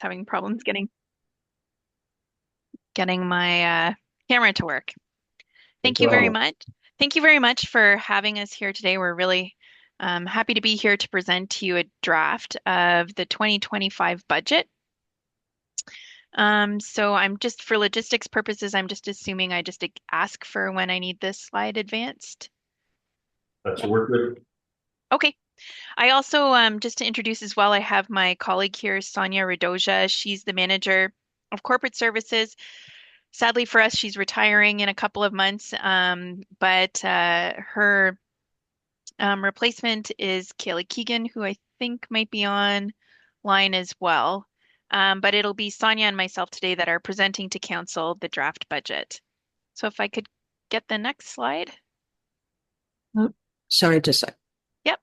Having problems getting my camera to work. No Thank you very problem. much. Thank you very much for having us here today. We're really happy to be here to present to you a draft of the 2025 budget. So I'm just for logistics purposes, I'm just assuming I just ask for when I need this slide advanced. That's Yep. we're good. Okay. I also, just to introduce as well, I have my colleague here, Sonia Radoja. She's the manager of corporate services. Sadly for us, she's retiring in a couple of months, but her replacement is Kaylee Keegan, who I think might be on line as well. But it'll be Sonia and myself today that are presenting to council the draft budget. So if I could get the next slide. Oh, sorry to say. Yep.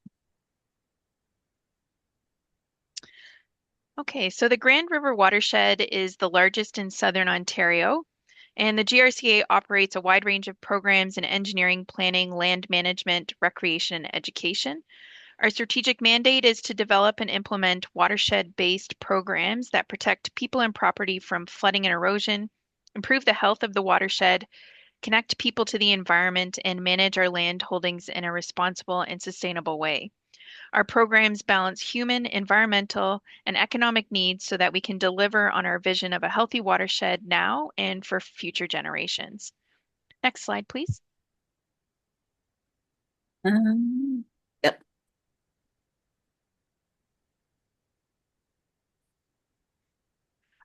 Okay, so the Grand River watershed is the largest in southern Ontario, and the GRCA operates a wide range of programs in engineering, planning, land management, recreation, and education. Our strategic mandate is to develop and implement watershed-based programs that protect people and property from flooding and erosion, improve the health of the watershed, connect people to the environment, and manage our land holdings in a responsible and sustainable way. Our programs balance human, environmental, and economic needs so that we can deliver on our vision of a healthy watershed now and for future generations. Next slide, please. Yep.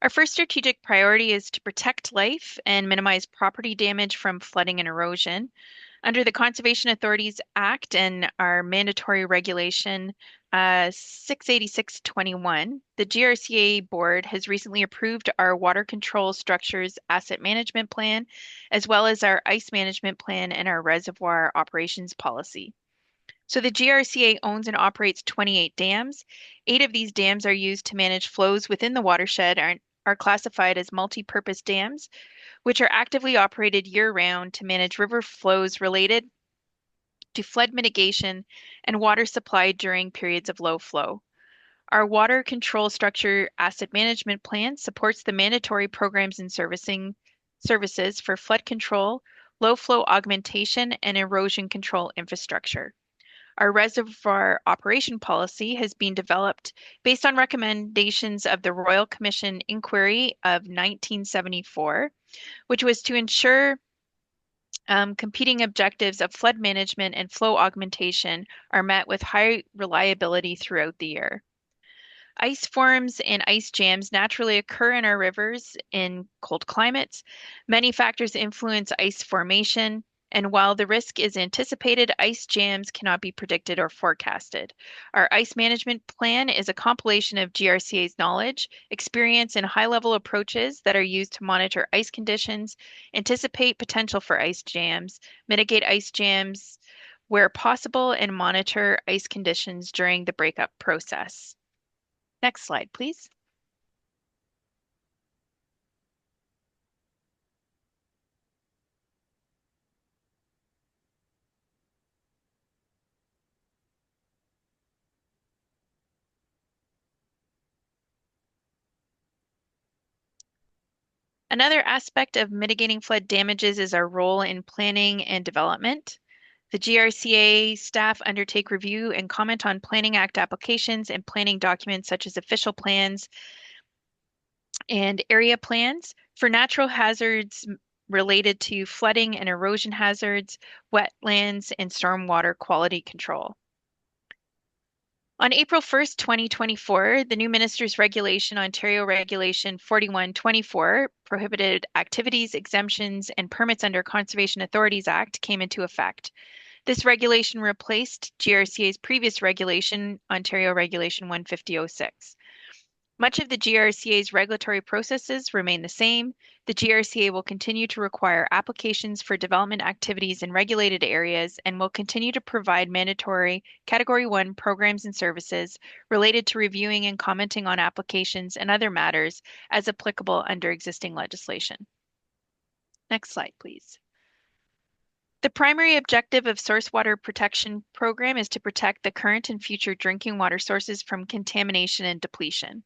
Our first strategic priority is to protect life and minimize property damage from flooding and erosion. Under the Conservation Authorities Act and our mandatory regulation 68621, the GRCA board has recently approved our water control structures asset management plan, as well as our ice management plan and our reservoir operations policy. So the GRCA owns and operates 28 dams. Eight of these dams are used to manage flows within the watershed and are classified as multi-purpose dams, which are actively operated year-round to manage river flows related to flood mitigation and water supply during periods of low flow. Our water control structure asset management plan supports the mandatory programs and services for flood control, low flow augmentation, and erosion control infrastructure. Our reservoir operation policy has been developed based on recommendations of the Royal Commission Inquiry of 1974, which was to ensure competing objectives of flood management and flow augmentation are met with high reliability throughout the year. Ice forms and ice jams naturally occur in our rivers in cold climates. Many factors influence ice formation, and while the risk is anticipated, ice jams cannot be predicted or forecasted. Our ice management plan is a compilation of GRCA's knowledge, experience, and high-level approaches that are used to monitor ice conditions, anticipate potential for ice jams, mitigate ice jams where possible, and monitor ice conditions during the breakup process. Next slide, please. Another aspect of mitigating flood damages is our role in planning and development. The GRCA staff undertake review and comment on Planning Act applications and planning documents such as official plans and area plans for natural hazards related to flooding and erosion hazards, wetlands, and stormwater quality control. On April 1st, 2024, the new Minister's Regulation, Ontario Regulation 4124, prohibited activities, exemptions, and permits under Conservation Authorities Act came into effect. This regulation replaced GRCA's previous regulation, Ontario Regulation 15006. Much of the GRCA's regulatory processes remain the same. The GRCA will continue to require applications for development activities in regulated areas and will continue to provide mandatory Category 1 programs and services related to reviewing and commenting on applications and other matters as applicable under existing legislation. Next slide, please. The primary objective of Source Water Protection Program is to protect the current and future drinking water sources from contamination and depletion.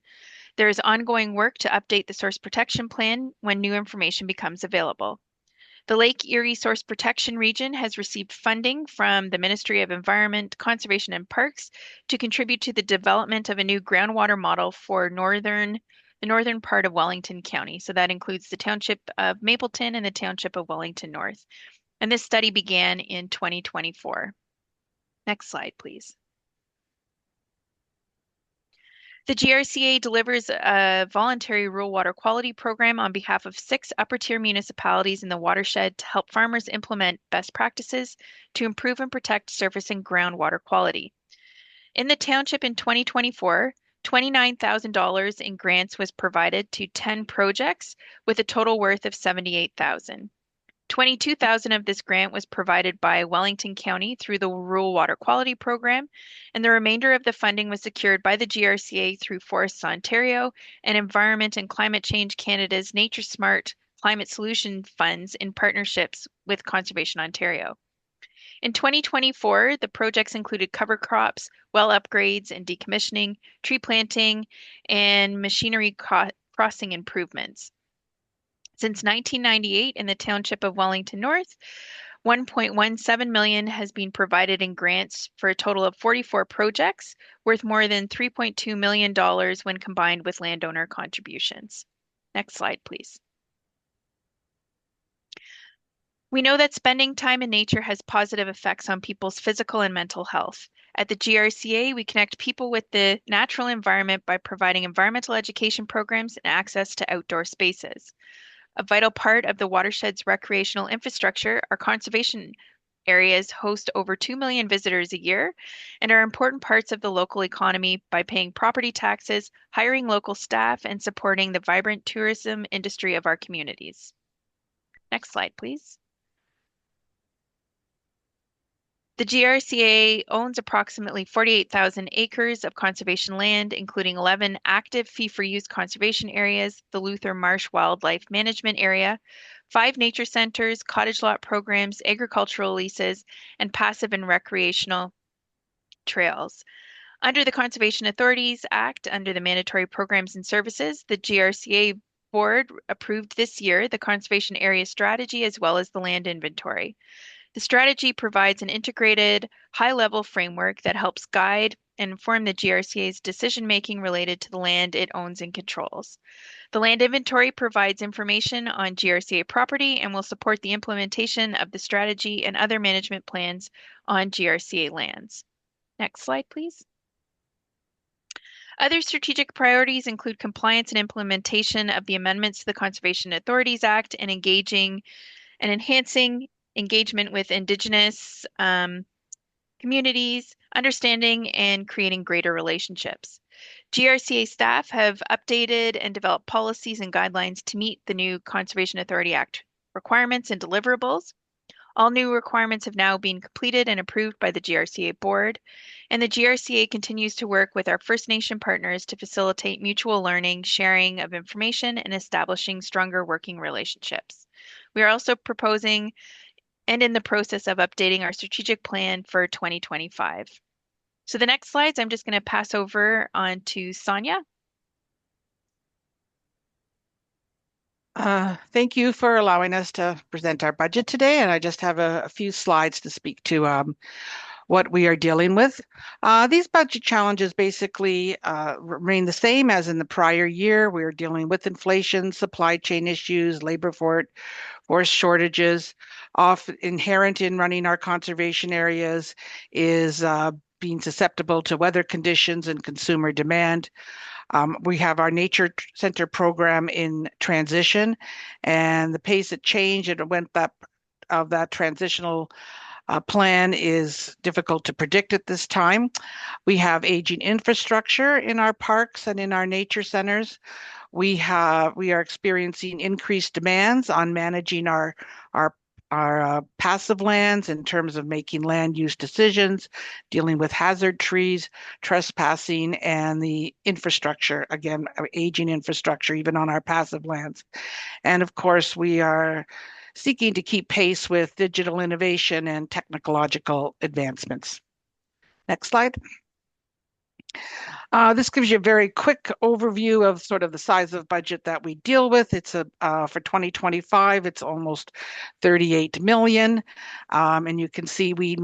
There is ongoing work to update the source protection plan when new information becomes available. The Lake Erie Source Protection Region has received funding from the Ministry of Environment, Conservation and Parks to contribute to the development of a new groundwater model for the northern part of Wellington County. So that includes the Township of Mapleton and the Township of Wellington North. And this study began in 2024. Next slide, please. The GRCA delivers a voluntary rural water quality program on behalf of 6 upper-tier municipalities in the watershed to help farmers implement best practices to improve and protect surface and groundwater quality. In the township in 2024, $29,000 in grants was provided to 10 projects with a total worth of $78,000. 22,000 of this grant was provided by Wellington County through the Rural Water Quality Program, and the remainder of the funding was secured by the GRCA through Forests Ontario and Environment and Climate Change Canada's Nature Smart Climate Solution Funds in partnerships with Conservation Ontario. In 2024, the projects included cover crops, well upgrades and decommissioning, tree planting, and machinery crossing improvements. Since 1998, in the Township of Wellington North, 1.17 million has been provided in grants for a total of 44 projects worth more than $3.2 million when combined with landowner contributions. Next slide, please. We know that spending time in nature has positive effects on people's physical and mental health. At the GRCA, we connect people with the natural environment by providing environmental education programs and access to outdoor spaces. A vital part of the watershed's recreational infrastructure, our conservation areas host over 2 million visitors a year and are important parts of the local economy by paying property taxes, hiring local staff, and supporting the vibrant tourism industry of our communities. Next slide, please. The GRCA owns approximately 48,000 acres of conservation land, including 11 active fee-for-use conservation areas, the Luther Marsh Wildlife Management Area, 5 nature centers, cottage lot programs, agricultural leases, and passive and recreational trails. Under the Conservation Authorities Act, under the Mandatory Programs and Services, the GRCA board approved this year the conservation area strategy as well as the land inventory. The strategy provides an integrated, high-level framework that helps guide and inform the GRCA's decision-making related to the land it owns and controls. The land inventory provides information on GRCA property and will support the implementation of the strategy and other management plans on GRCA lands. Next slide, please. Other strategic priorities include compliance and implementation of the amendments to the Conservation Authorities Act and engaging and enhancing engagement with Indigenous communities, understanding and creating greater relationships. GRCA staff have updated and developed policies and guidelines to meet the new Conservation Authority Act requirements and deliverables. All new requirements have now been completed and approved by the GRCA board, and the GRCA continues to work with our First Nation partners to facilitate mutual learning, sharing of information, and establishing stronger working relationships. We are also proposing and in the process of updating our strategic plan for 2025. So the next slides, I'm just going to pass over on to Sonia. Thank you for allowing us to present our budget today, and I just have a few slides to speak to what we are dealing with. These budget challenges basically remain the same as in the prior year. We are dealing with inflation, supply chain issues, labor force shortages. Often inherent in running our conservation areas is being susceptible to weather conditions and consumer demand. We have our Nature Center program in transition, and the pace at change and went up of that transitional plan is difficult to predict at this time. We have aging infrastructure in our parks and in our nature centers. We are experiencing increased demands on managing our passive lands in terms of making land use decisions, dealing with hazard trees, trespassing, and the infrastructure, again, aging infrastructure, even on our passive lands. And of course, we are seeking to keep pace with digital innovation and technological advancements. Next slide. This gives you a very quick overview of sort of the size of budget that we deal with. It's for 2025, it's almost 38 million. And you can see we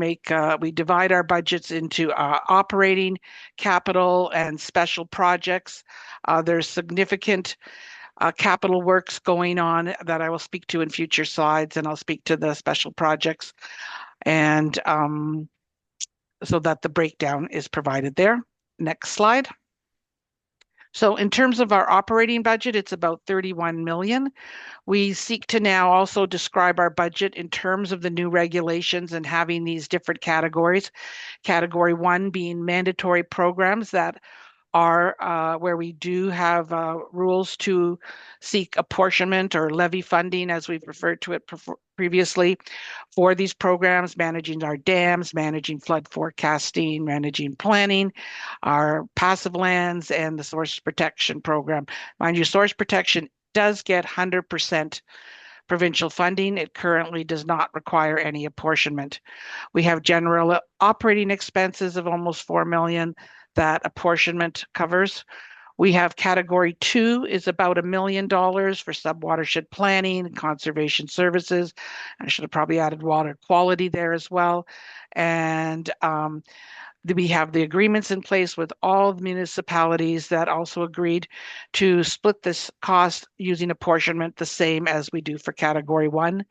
divide our budgets into operating, capital, and special projects. There's significant capital works going on that I will speak to in future slides, and I'll speak to the special projects. And so that the breakdown is provided there. Next slide. So in terms of our operating budget, it's about 31 million. We seek to now also describe our budget in terms of the new regulations and having these different categories. Category 1 being mandatory programs that are where we do have rules to seek apportionment or levy funding, as we've referred to it previously, for these programs, managing our dams, managing flood forecasting, managing planning, our passive lands, and the source protection program. Mind you, source protection does get 100% provincial funding. It currently does not require any apportionment. We have general operating expenses of almost 4 million that apportionment covers. We have category 2 is about $1 million for sub-watershed planning and conservation services. I should have probably added water quality there as well. And we have the agreements in place with all the municipalities that also agreed to split this cost using apportionment the same as we do for category 1.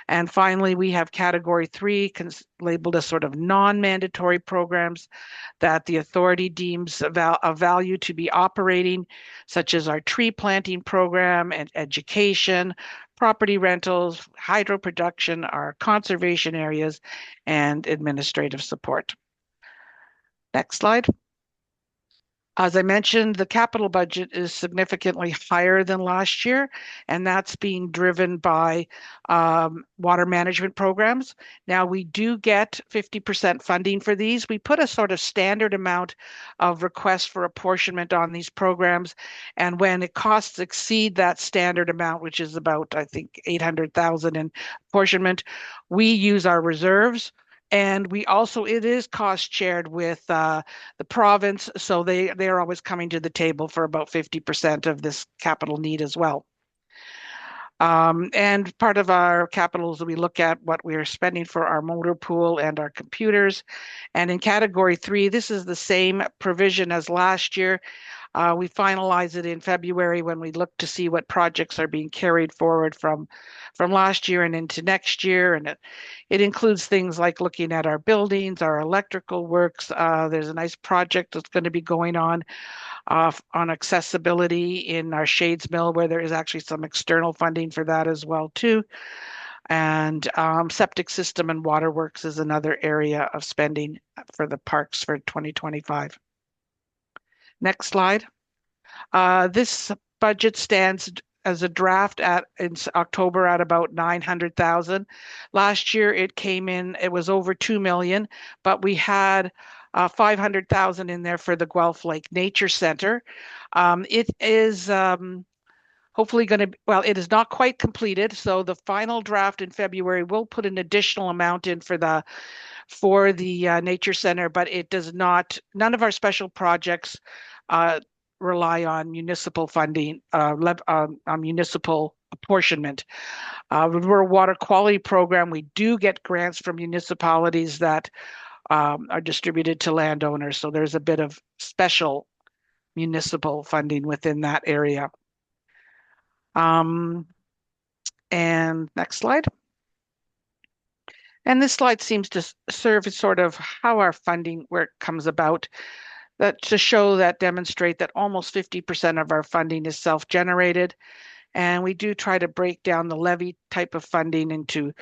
And finally, we have category 3 labeled as sort of non-mandatory programs that the authority deems of value to be operating, such as our tree planting program and education, property rentals, hydro production, our conservation areas, and administrative support. Next slide. As I mentioned, the capital budget is significantly higher than last year, and that's being driven by water management programs. Now, we do get 50% funding for these. We put a sort of standard amount of requests for apportionment on these programs, and when the costs exceed that standard amount, which is about, I think, 800,000 in apportionment, we use our reserves. And we also, it is cost shared with the province, so they're always coming to the table for about 50% of this capital need as well. And part of our capital is we look at what we are spending for our motor pool and our computers. And in category 3, this is the same provision as last year. We finalize it in February when we look to see what projects are being carried forward from last year and into next year. And it includes things like looking at our buildings, our electrical works. There's a nice project that's going to be going on accessibility in our Shades Mill, where there is actually some external funding for that as well too. And septic system and waterworks is another area of spending for the parks for 2025. Next slide. This budget stands as a draft in October at about 900,000. Last year it came in, it was over 2 million, but we had 500,000 in there for the Guelph Lake Nature Center. It is hopefully going to, well, it is not quite completed. So the final draft in February will put an additional amount in for the Nature Center, but it does not, none of our special projects rely on municipal funding, on municipal apportionment. We're a water quality program. We do get grants from municipalities that are distributed to landowners. So there's a bit of special municipal funding within that area. And next slide. And this slide seems to serve as sort of how our funding work comes about, that to show that demonstrate that almost 50% of our funding is self-generated. And we do try to break down the levy type of funding into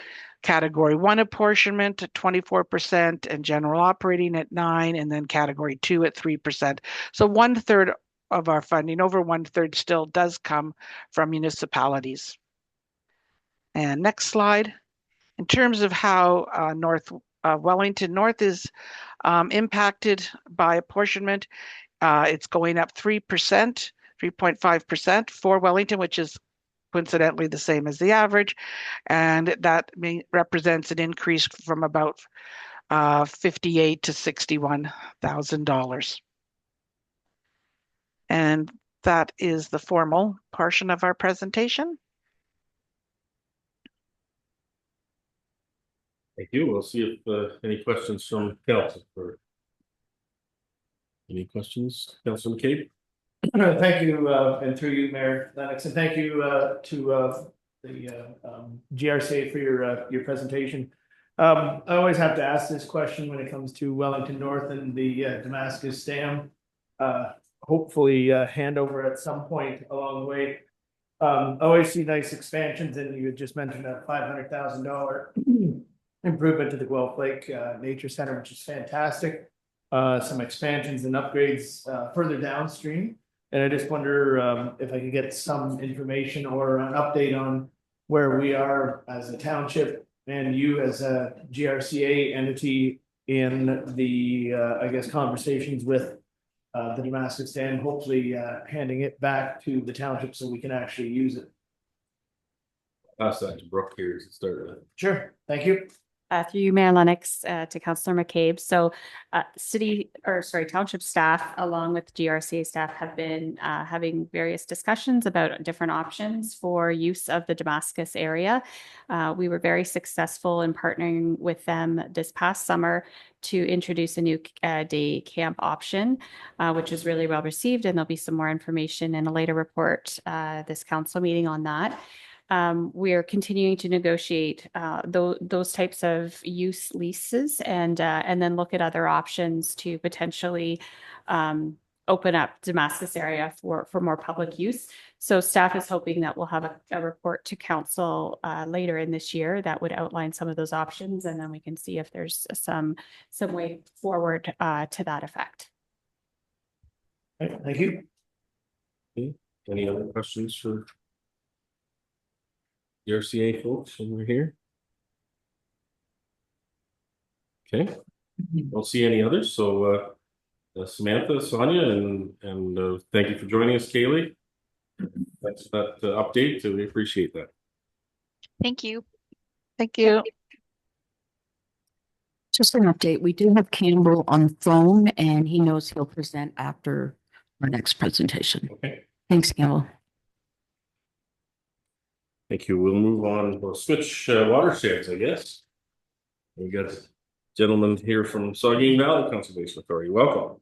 category 1 apportionment at 24% and general operating at 9%, and then category 2 at 3%. So 1/3 of our funding, over 1/3 still does come from municipalities. And next slide. In terms of how Wellington North is impacted by apportionment, it's going up 3%, 3.5% for Wellington, which is coincidentally the same as the average. And that represents an increase from about $58,000 to $61,000. And that is the formal portion of our presentation. Thank you. We'll see if any questions from council. Any questions, Councilor McCabe? Thank you, and through you, Mayor Lennox, and thank you to the GRCA for your presentation. I always have to ask this question when it comes to Wellington North and the Damascus Dam. Hopefully, handover at some point along the way. I always see nice expansions, and you had just mentioned a $500,000 improvement to the Guelph Lake Nature Center, which is fantastic. Some expansions and upgrades further downstream. And I just wonder if I could get some information or an update on where we are as a township and you as a GRCA entity in the, I guess, conversations with the Damascus Dam, hopefully handing it back to the township so we can actually use it. Pass that to Brooke here to start with. Sure, thank you. Through you, Mayor Lennox, to Councillor McCabe. So township staff along with GRCA staff have been having various discussions about different options for use of the Damascus area. We were very successful in partnering with them this past summer to introduce a new day camp option, which is really well received, and there'll be some more information in a later report this council meeting on that. We are continuing to negotiate those types of use leases and then look at other options to potentially open up Damascus area for more public use. So staff is hoping that we'll have a report to council later in this year that would outline some of those options, and then we can see if there's some way forward to that effect. Right, thank you. Okay. Any other questions for RCA folks over here? Okay, don't see any others. So Samantha, Sonia, and thank you for joining us, Kaylee. Thanks for that update. We appreciate that. Thank you. Thank you. Just an update. We do have Campbell on the phone and he knows he'll present after our next presentation. Okay. Thanks, Campbell. Thank you. We'll move on. We'll switch watersheds, I guess. We got a gentleman here from Saugeen Valley Conservation Authority. Welcome.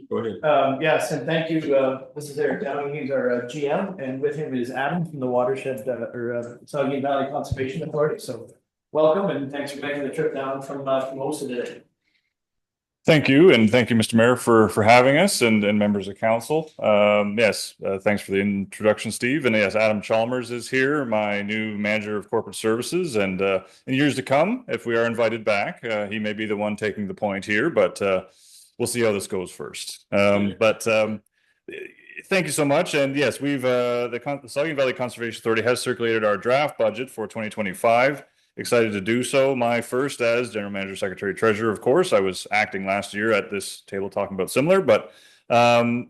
Go ahead. Yes, and thank you. This is Eric Downing. He's our GM, and with him is Adam from the Watershed or Saugeen Valley Conservation Authority. So welcome, and thanks for making the trip down from most of today. Thank you, and thank you, Mr. Mayor, for having us and members of council. Yes, thanks for the introduction, Steve. And yes, Adam Chalmers is here, my new manager of corporate services. And in years to come, if we are invited back, he may be the one taking the point here, but we'll see how this goes first. Thank you so much. And yes, we've the Saugeen Valley Conservation Authority has circulated our draft budget for 2025. Excited to do so. My first as General Manager, Secretary, Treasurer, of course. I was acting last year at this table talking about similar, but an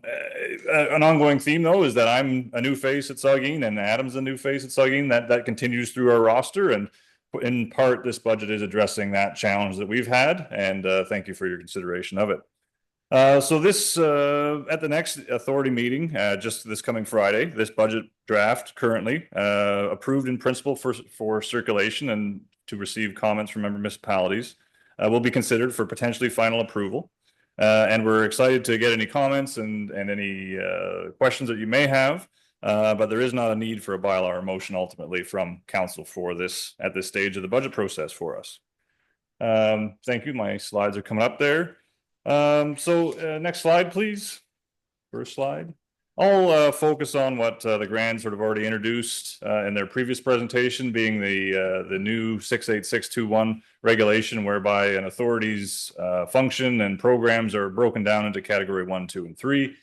ongoing theme though is that I'm a new face at Saugeen and Adam's a new face at Saugeen. That continues through our roster, and in part this budget is addressing that challenge that we've had, and thank you for your consideration of it. So this at the next authority meeting, just this coming Friday, this budget draft currently approved in principle for circulation and to receive comments from member municipalities will be considered for potentially final approval. And we're excited to get any comments and any questions that you may have. But there is not a need for a bylaw or motion ultimately from council for this at this stage of the budget process for us. Thank you. My slides are coming up there. Next slide, please. First slide. I'll focus on what the Grand sort of already introduced in their previous presentation, being the new 68621 regulation, whereby an authority's function and programs are broken down into category 1, 2, and 3.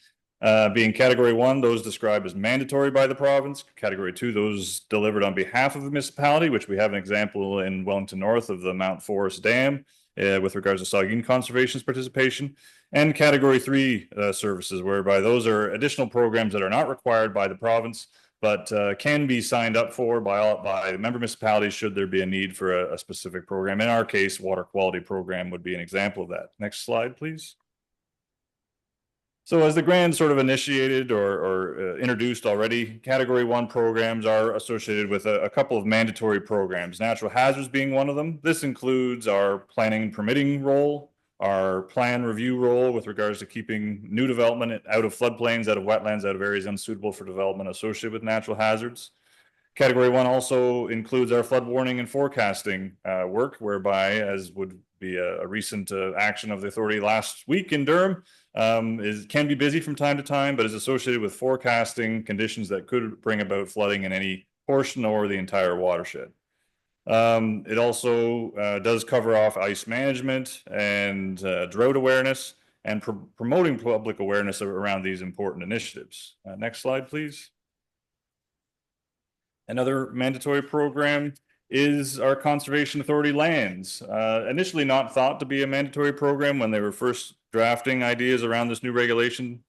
Being category 1, those described as mandatory by the province. Category 2, those delivered on behalf of the municipality, which we have an example in Wellington North of the Mount Forest Dam. With regards to Saugeen Conservation's participation, and category 3 services, whereby those are additional programs that are not required by the province, but can be signed up for by the member municipalities should there be a need for a specific program. In our case, water quality program would be an example of that. Next slide, please. So as the grant sort of initiated or introduced already, Category 1 programs are associated with a couple of mandatory programs, natural hazards being one of them. This includes our planning and permitting role, our plan review role with regards to keeping new development out of floodplains, out of wetlands, out of areas unsuitable for development associated with natural hazards. Category 1 also includes our flood warning and forecasting work, whereby, as would be a recent action of the authority last week in Durham, can be busy from time to time, but is associated with forecasting conditions that could bring about flooding in any portion or the entire watershed. It also does cover off ice management and drought awareness and promoting public awareness around these important initiatives. Next slide, please. Another mandatory program is our Conservation Authority lands. Initially not thought to be a mandatory program when they were first drafting ideas around this new regulation,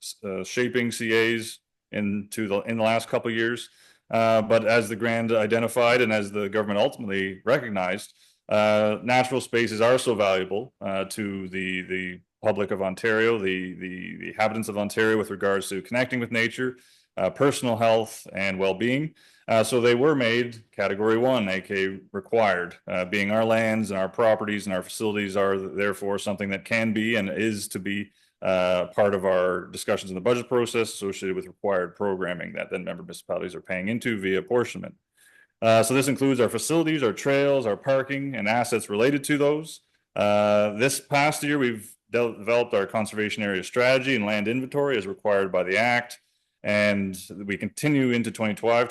shaping CAs in the last couple of years. But as the grant identified and as the government ultimately recognized, natural spaces are so valuable to the public of Ontario, the inhabitants of Ontario with regards to connecting with nature, personal health and well-being. So they were made Category 1, aka required, being our lands and our properties and our facilities are therefore something that can be and is to be part of our discussions in the budget process associated with required programming that then member municipalities are paying into via apportionment. So this includes our facilities, our trails, our parking and assets related to those. This past year, we've developed our conservation area strategy and land inventory as required by the Act. And we continue into 2025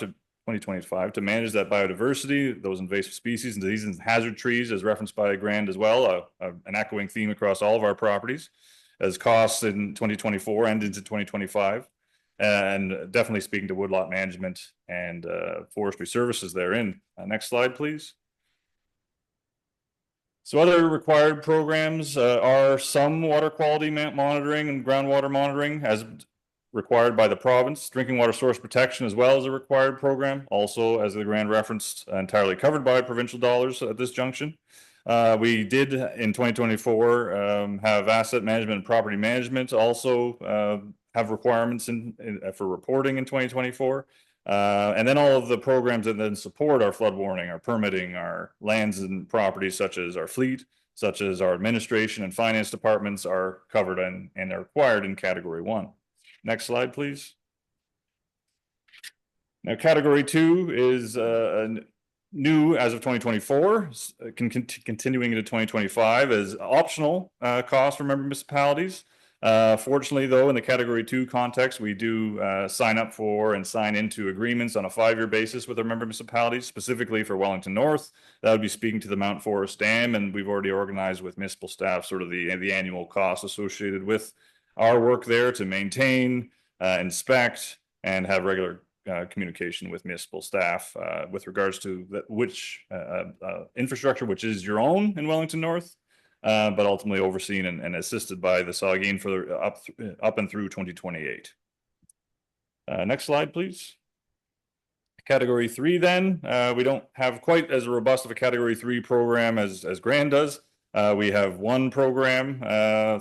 to manage that biodiversity, those invasive species and diseases and hazard trees as referenced by a grant as well, an echoing theme across all of our properties as costs in 2024 and into 2025. And definitely speaking to woodlot management and forestry services therein. Next slide, please. So other required programs are some water quality monitoring and groundwater monitoring as required by the province. Drinking water source protection as well as a required program. Also, as the grant referenced, entirely covered by provincial dollars at this junction. We did in 2024 have asset management and property management also have requirements for reporting in 2024. And then all of the programs that then support our flood warning, our permitting, our lands and properties such as our fleet, such as our administration and finance departments are covered and are required in Category 1. Next slide, please. Now, Category 2 is new as of 2024, continuing into 2025 as optional cost for member municipalities. Fortunately, though, in the Category 2 context, we do sign up for and sign into agreements on a 5-year basis with our member municipalities, specifically for Wellington North. That would be speaking to the Mount Forest Dam, and we've already organized with municipal staff sort of the annual costs associated with our work there to maintain, inspect, and have regular communication with municipal staff with regards to which infrastructure, which is your own in Wellington North, but ultimately overseen and assisted by the Saugeen for up and through 2028. Next slide, please. Category 3 then, we don't have quite as robust of a Category 3 program as Grand does. We have one program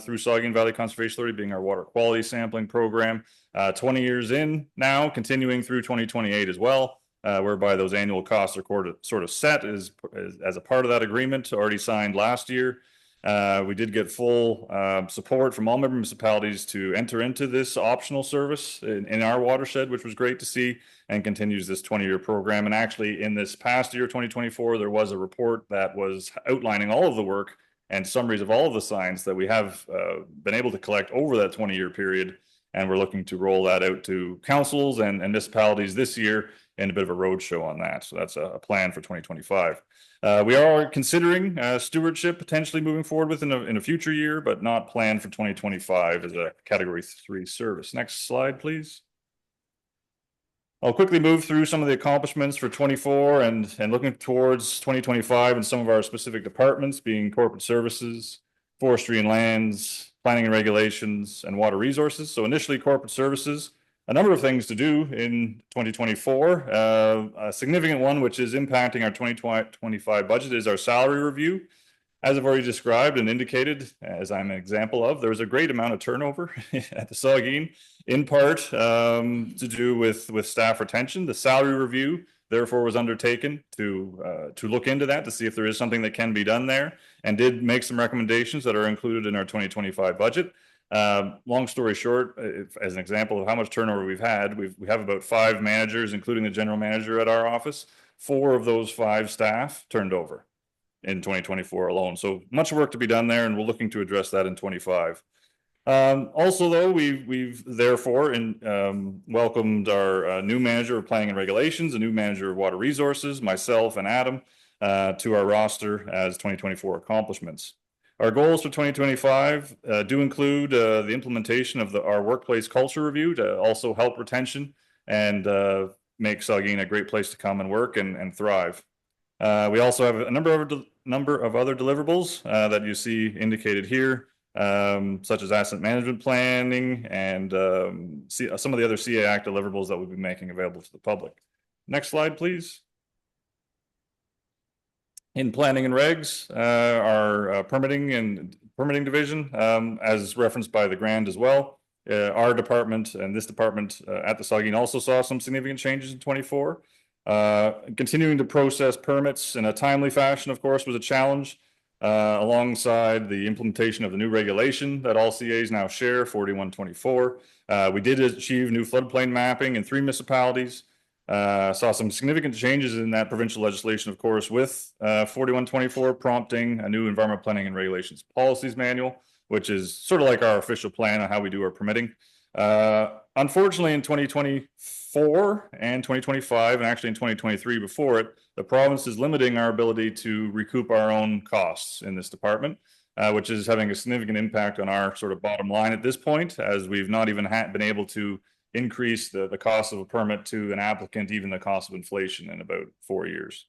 through Saugeen Valley Conservation Authority being our water quality sampling program, 20 years in now, continuing through 2028 as well, whereby those annual costs are sort of set as a part of that agreement already signed last year. We did get full support from all member municipalities to enter into this optional service in our watershed, which was great to see, and continues this 20-year program. And actually in this past year, 2024, there was a report that was outlining all of the work and summaries of all of the signs that we have been able to collect over that 20-year period. And we're looking to roll that out to councils and municipalities this year and a bit of a roadshow on that. So that's a plan for 2025. We are considering stewardship potentially moving forward with in a future year, but not planned for 2025 as a Category 3 service. Next slide, please. I'll quickly move through some of the accomplishments for 24 and looking towards 2025 in some of our specific departments being corporate services, forestry and lands, planning and regulations, and water resources. So initially corporate services, a number of things to do in 2024. A significant one, which is impacting our 2025 budget, is our salary review. As I've already described and indicated, as I'm an example of, there was a great amount of turnover at the Saugeen, in part to do with staff retention. The salary review, therefore, was undertaken to look into that, to see if there is something that can be done there, and did make some recommendations that are included in our 2025 budget. Long story short, as an example of how much turnover we've had, we have about 5 managers, including the general manager at our office. 4 of those 5 staff turned over in 2024 alone. So much work to be done there, and we're looking to address that in 25. Also, though, we've therefore welcomed our new manager of planning and regulations, a new manager of water resources, myself and Adam, to our roster as 2024 accomplishments. Our goals for 2025 do include the implementation of our workplace culture review to also help retention and make Saugeen a great place to come and work and thrive. We also have a number of other deliverables that you see indicated here, such as asset management planning and some of the other CA Act deliverables that we'll be making available to the public. Next slide, please. In planning and regs, our permitting division, as referenced by the grant as well, our department and this department at the Saugeen also saw some significant changes in 24. Continuing to process permits in a timely fashion, of course, was a challenge, alongside the implementation of the new regulation that all CAs now share, 4124. We did achieve new floodplain mapping in 3 municipalities. Saw some significant changes in that provincial legislation, of course, with 4124 prompting a new environmental planning and regulations policies manual, which is sort of like our official plan on how we do our permitting. Unfortunately, in 2024 and 2025, and actually in 2023 before it, the province is limiting our ability to recoup our own costs in this department, which is having a significant impact on our sort of bottom line at this point, as we've not even been able to increase the cost of a permit to an applicant, even the cost of inflation, in about 4 years,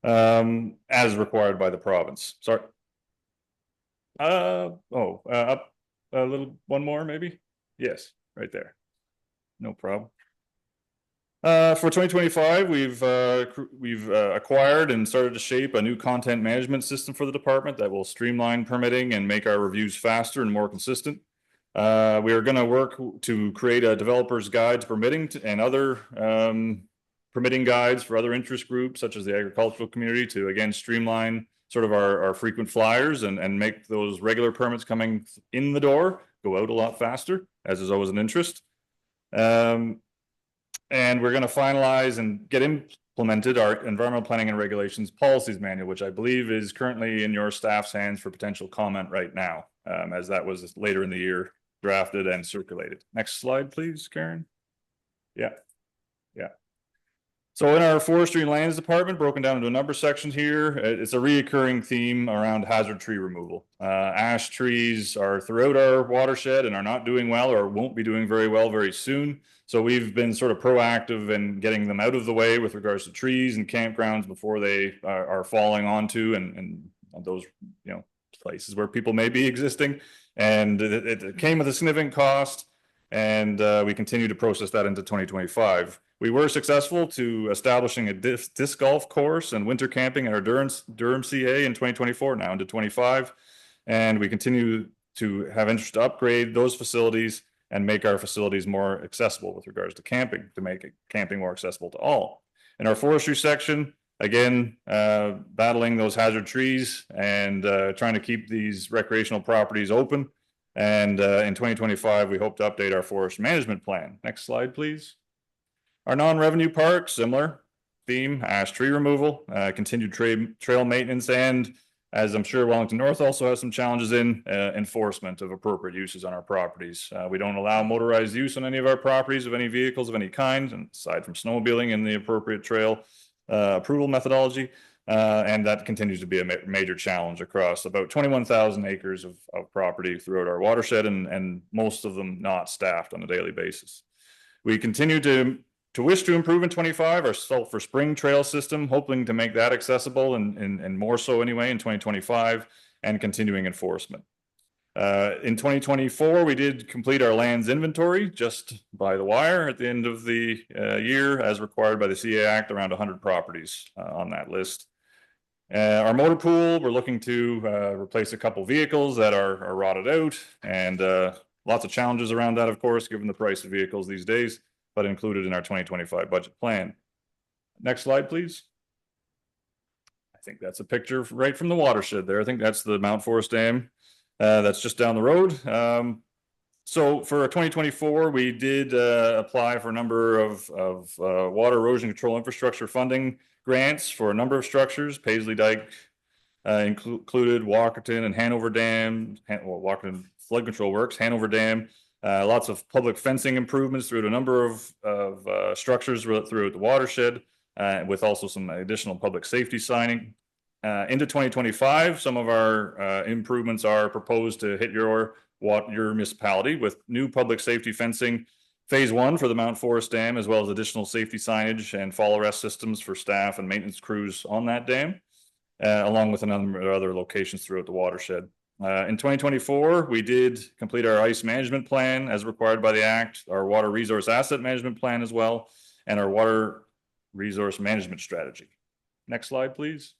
as required by the province. Sorry. Up a little, one more maybe. Yes, right there. No problem. For 2025, we've acquired and started to shape a new content management system for the department that will streamline permitting and make our reviews faster and more consistent. We are going to work to create a developer's guide to permitting and other permitting guides for other interest groups, such as the agricultural community, to again streamline sort of our frequent flyers and make those regular permits coming in the door go out a lot faster, as is always an interest. And we're going to finalize and get implemented our environmental planning and regulations policies manual, which I believe is currently in your staff's hands for potential comment right now, as that was later in the year drafted and circulated. Next slide, please, Karen. Yeah. So in our forestry and lands department, broken down into a number section here, it's a reoccurring theme around hazard tree removal. Ash trees are throughout our watershed and are not doing well, or won't be doing very well very soon. So we've been sort of proactive in getting them out of the way with regards to trees and campgrounds before they are falling onto and those places where people may be existing. And it came with a significant cost, and we continue to process that into 2025. We were successful to establishing a disc golf course and winter camping at our Durham CA in 2024, now into 25. And we continue to have interest to upgrade those facilities and make our facilities more accessible with regards to camping, to make camping more accessible to all. In our forestry section, again, battling those hazard trees and trying to keep these recreational properties open. And in 2025, we hope to update our forest management plan. Next slide, please. Our non-revenue park, similar theme, ash tree removal, continued trail maintenance, and as I'm sure Wellington North also has some challenges in enforcement of appropriate uses on our properties. We don't allow motorized use on any of our properties of any vehicles of any kind, aside from snowmobiling and the appropriate trail approval methodology. And that continues to be a major challenge across about 21,000 acres of property throughout our watershed, and most of them not staffed on a daily basis. We continue to wish to improve in 25 our Sulphur Spring Trail system, hoping to make that accessible and more so anyway in 2025, and continuing enforcement. In 2024, we did complete our lands inventory just by the wire at the end of the year, as required by the CA Act, around 100 properties on that list. Our motor pool, we're looking to replace a couple vehicles that are rotted out, and lots of challenges around that, of course, given the price of vehicles these days, but included in our 2025 budget plan. Next slide, please. I think that's a picture right from the watershed there. I think that's the Mount Forest Dam. That's just down the road. So for 2024, we did apply for a number of water erosion control infrastructure funding grants for a number of structures. Paisley Dike included Walkerton and Hanover Dam, Walkerton Flood Control Works, Hanover Dam, lots of public fencing improvements through a number of structures throughout the watershed, with also some additional public safety signing. Into 2025, some of our improvements are proposed to hit your municipality with new public safety fencing, phase 1 for the Mount Forest Dam, as well as additional safety signage and fall arrest systems for staff and maintenance crews on that dam, along with a number of other locations throughout the watershed. In 2024, we did complete our ice management plan as required by the Act, our water resource asset management plan as well, and our water resource management strategy. Next slide, please.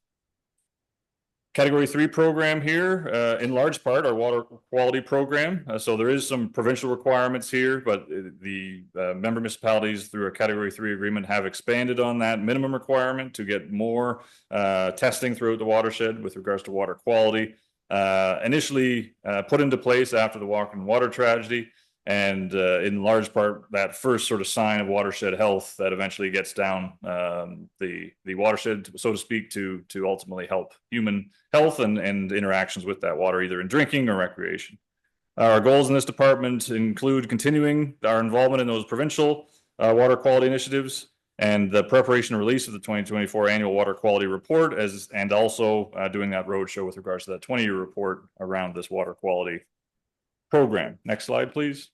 Category 3 program here, in large part, our water quality program. So there is some provincial requirements here, but the member municipalities through a Category 3 agreement have expanded on that minimum requirement to get more testing throughout the watershed with regards to water quality. Initially put into place after the Walkerton water tragedy, and in large part that first sort of sign of watershed health that eventually gets down the watershed, so to speak, to ultimately help human health and interactions with that water, either in drinking or recreation. Our goals in this department include continuing our involvement in those provincial water quality initiatives and the preparation and release of the 2024 annual water quality report, and also doing that roadshow with regards to that 20-year report around this water quality program. Next slide, please.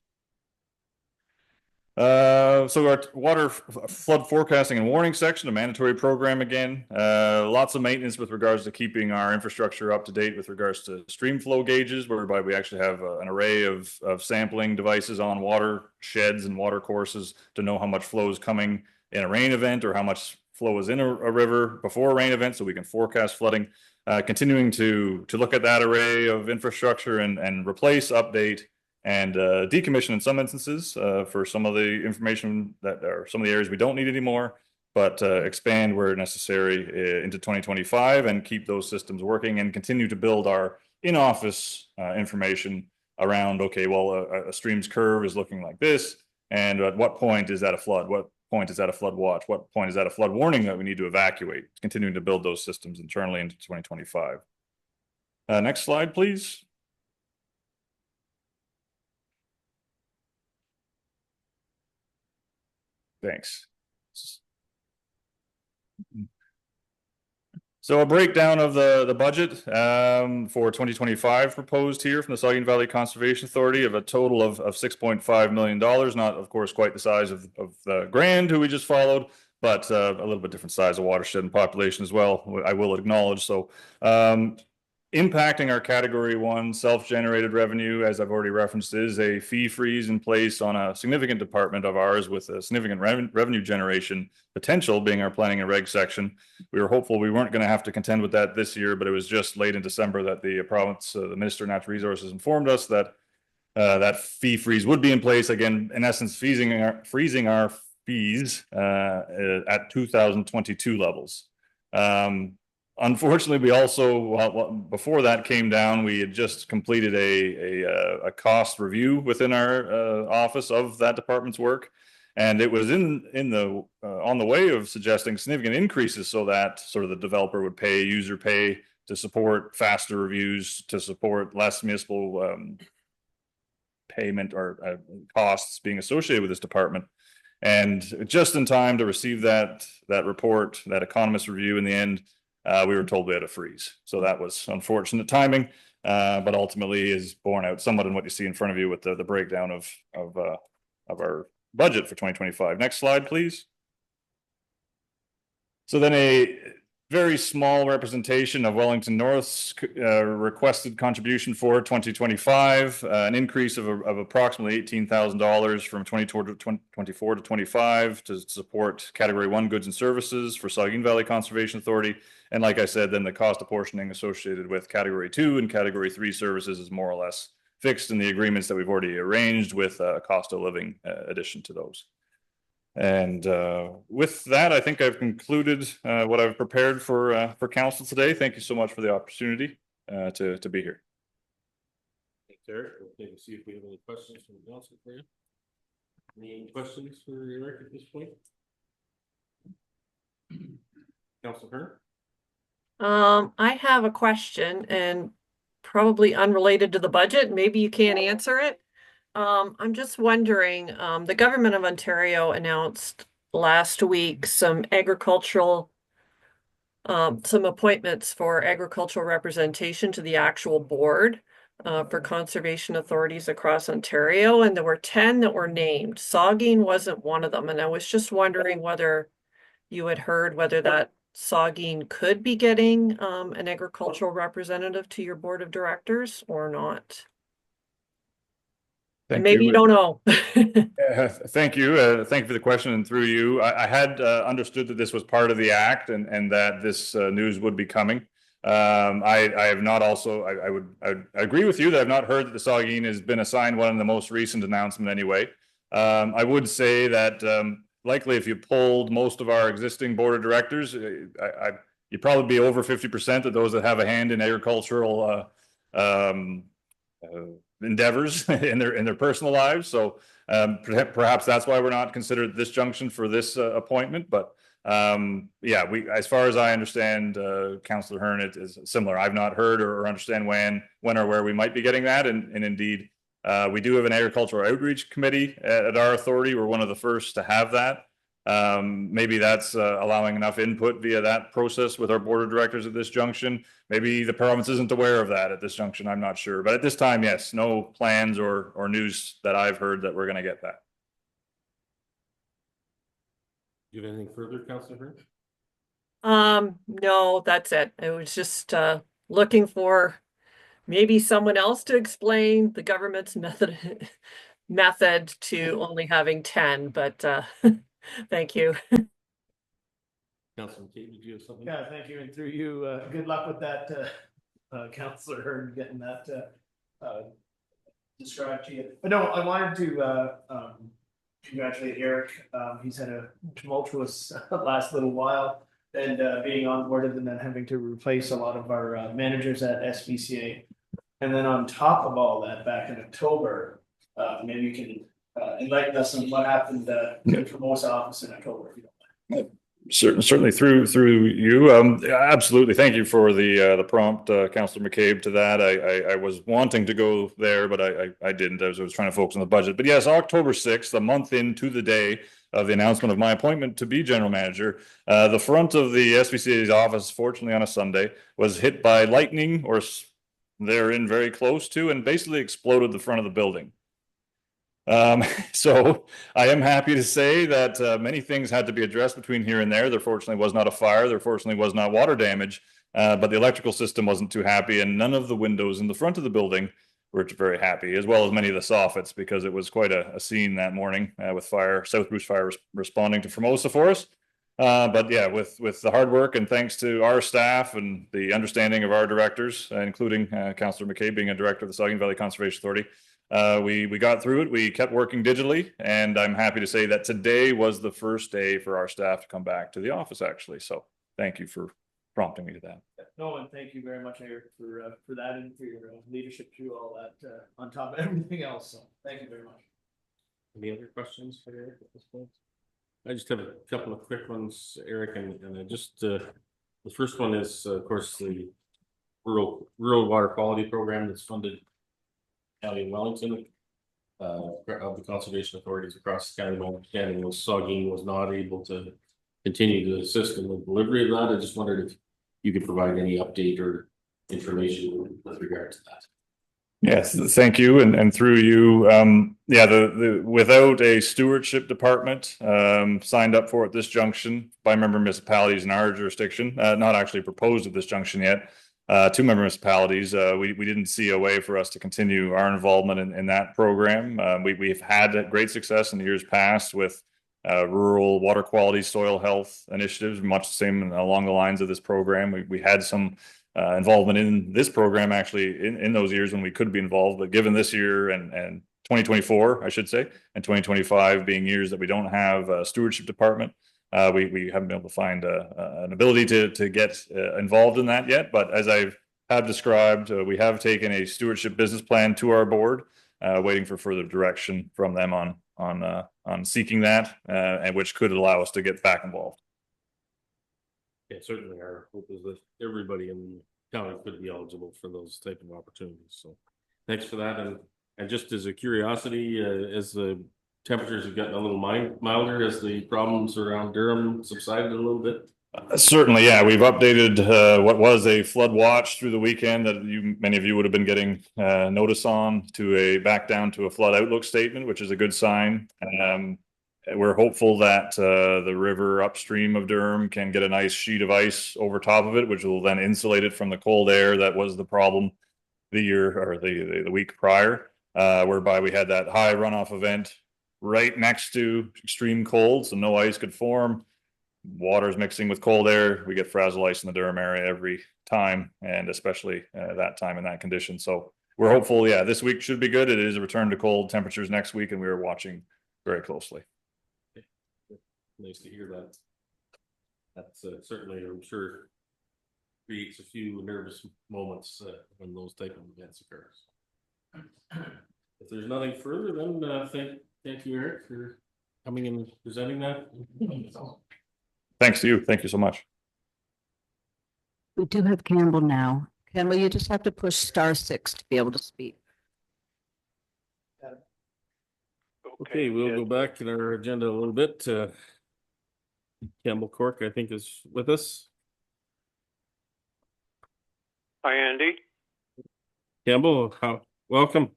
So our water flood forecasting and warning section, a mandatory program again. Lots of maintenance with regards to keeping our infrastructure up to date with regards to stream flow gauges, whereby we actually have an array of sampling devices on water sheds and water courses to know how much flow is coming in a rain event or how much flow is in a river before a rain event, so we can forecast flooding. Continuing to look at that array of infrastructure and replace, update, and decommission in some instances for some of the information that are some of the areas we don't need anymore, but expand where necessary into 2025 and keep those systems working and continue to build our in-office information around, okay, well, a stream's curve is looking like this, and at what point is that a flood? What point is that a flood watch? What point is that a flood warning that we need to evacuate? Continuing to build those systems internally into 2025. Next slide, please. Thanks. So a breakdown of the budget for 2025 proposed here from the Saugeen Valley Conservation Authority of a total of $6.5 million, not of course quite the size of the Grand who we just followed, but a little bit different size of watershed and population as well, I will acknowledge. So impacting our Category 1 self-generated revenue, as I've already referenced, is a fee freeze in place on a significant department of ours with a significant revenue generation potential, being our planning and reg section. We were hopeful we weren't going to have to contend with that this year, but it was just late in December that the province, the Minister of Natural Resources, informed us that that fee freeze would be in place, again, in essence, freezing our fees at 2022 levels. Unfortunately, we also, before that came down, we had just completed a cost review within our office of that department's work, and it was on the way of suggesting significant increases so that sort of the developer would pay user pay to support faster reviews, to support less municipal payment or costs being associated with this department. And just in time to receive that report, that economist review, in the end, we were told we had a freeze. So that was unfortunate timing, but ultimately is borne out somewhat in what you see in front of you with the breakdown of our budget for 2025. Next slide, please. So then very small representation of Wellington North's requested contribution for 2025, an increase of approximately $18,000 from 24 to 25 to support Category 1 goods and services for Saugeen Valley Conservation Authority. And like I said, then the cost apportioning associated with Category 2 and Category 3 services is more or less fixed in the agreements that we've already arranged with a cost of living addition to those. And with that, I think I've concluded what I've prepared for council today. Thank you so much for the opportunity to be here. Thanks, Eric. We'll see if we have any questions from the council for you. Any questions for Eric at this point? Councilor Hearn? I have a question and probably unrelated to the budget. Maybe you can't answer it. I'm just wondering, the government of Ontario announced last week some appointments for agricultural representation to the actual board for conservation authorities across Ontario, and there were 10 that were named. Saugeen wasn't one of them, and I was just wondering whether you had heard whether that Saugeen could be getting an agricultural representative to your board of directors or not. Thank Maybe you don't know. Thank you. Thank you for the question. And through you, I had understood that this was part of the act and that this news would be coming. I have not also, I agree with you that I've not heard that the Saugeen has been assigned one in the most recent announcement anyway. I would say that likely if you polled most of our existing board of directors, you'd probably be over 50% of those that have a hand in agricultural endeavors in their personal lives. So perhaps that's why we're not considered at this junction for this appointment. But yeah, as far as I understand, Councillor Hearn, it is similar. I've not heard or understand when or where we might be getting that. And indeed, we do have an agricultural outreach committee at our authority. We're one of the first to have that. Maybe that's allowing enough input via that process with our board of directors at this junction. Maybe the province isn't aware of that at this junction. I'm not sure. But at this time, yes, no plans or news that I've heard that we're going to get that. Do you have anything further, Councillor Hearn? No, that's it. I was just looking for maybe someone else to explain the government's method to only having 10, but thank you. Councillor McCabe, did you have something? Yeah, thank you. And through you, good luck with that, Councillor Hearn, getting that described to you. But no, I wanted to congratulate Eric. He's had a tumultuous last little while, and being onboarded and then having to replace a lot of our managers at SBCA. And then on top of all that, back in October, maybe you can enlighten us on what happened in Formosa office in October, if you don't mind. Certainly through you. Absolutely. Thank you for the prompt, Councillor McCabe, to that. I was wanting to go there, but I didn't. I was trying to focus on the budget. But yes, October 6th, a month into the day of the announcement of my appointment to be general manager, the front of the SBCA's office, fortunately on a Sunday, was hit by lightning, or therein very close to, and basically exploded the front of the building. So I am happy to say that many things had to be addressed between here and there. There fortunately was not a fire. There fortunately was not water damage, but the electrical system wasn't too happy, and none of the windows in the front of the building were very happy, as well as many of the soffits, because it was quite a scene that morning with South Bruce Fire responding to Formosa for us. But yeah, with the hard work and thanks to our staff and the understanding of our directors, including Councillor McCabe being a director of the Saugeen Valley Conservation Authority, we got through it. We kept working digitally, and I'm happy to say that today was the first day for our staff to come back to the office, actually. So thank you for prompting me to that. No, and thank you very much, Eric, for that and for your leadership through all that on top of everything else. So thank you very much. Any other questions for Eric at this point? I just have a couple of quick ones, Eric, and I just the first one is, of course, the rural water quality program that's funded County of Wellington of the conservation authorities across the county. My understanding was Saugeen was not able to continue to assist in the delivery of that. I just wondered if you could provide any update or information with regard to that. Yes, thank you. And through you, yeah, the without a stewardship department signed up for at this junction by member municipalities in our jurisdiction, not actually proposed at this junction yet, two member municipalities, we didn't see a way for us to continue our involvement in that program. We've had great success in the years past with rural water quality, soil health initiatives, much the same along the lines of this program. We had some involvement in this program actually in those years when we could be involved, but given this year and 2024, I should say, and 2025 being years that we don't have a stewardship department, we haven't been able to find an ability to get involved in that yet. But as I have described, we have taken a stewardship business plan to our board, waiting for further direction from them on seeking that, and which could allow us to get back involved. Yeah, certainly our hope is that everybody in the county could be eligible for those type of opportunities. So thanks for that. And just as a curiosity, as the temperatures have gotten a little milder, as the problems around Durham subsided a little bit? Certainly, yeah. We've updated what was a flood watch through the weekend that many of you would have been getting notice on to back down to a flood outlook statement, which is a good sign. We're hopeful that the river upstream of Durham can get a nice sheet of ice over top of it, which will then insulate it from the cold air that was the problem the week prior, whereby we had that high runoff event right next to extreme cold, so no ice could form. Water's mixing with cold air. We get frazzle ice in the Durham area every time, and especially that time in that condition. So we're hopeful, yeah, this week should be good. It is a return to cold temperatures next week, and we are watching very closely. Nice to hear that. That's certainly, I'm sure, creates a few nervous moments when those type of events occur. If there's nothing further, then thank you, Eric, for coming and presenting that. Thanks to you. Thank you so much. We do have Campbell now. Campbell, you just have to push *6 to be able to speak. Okay, we'll go back in our agenda a little bit. Campbell Cork, I think, is with us. Hi, Andy. Campbell, welcome.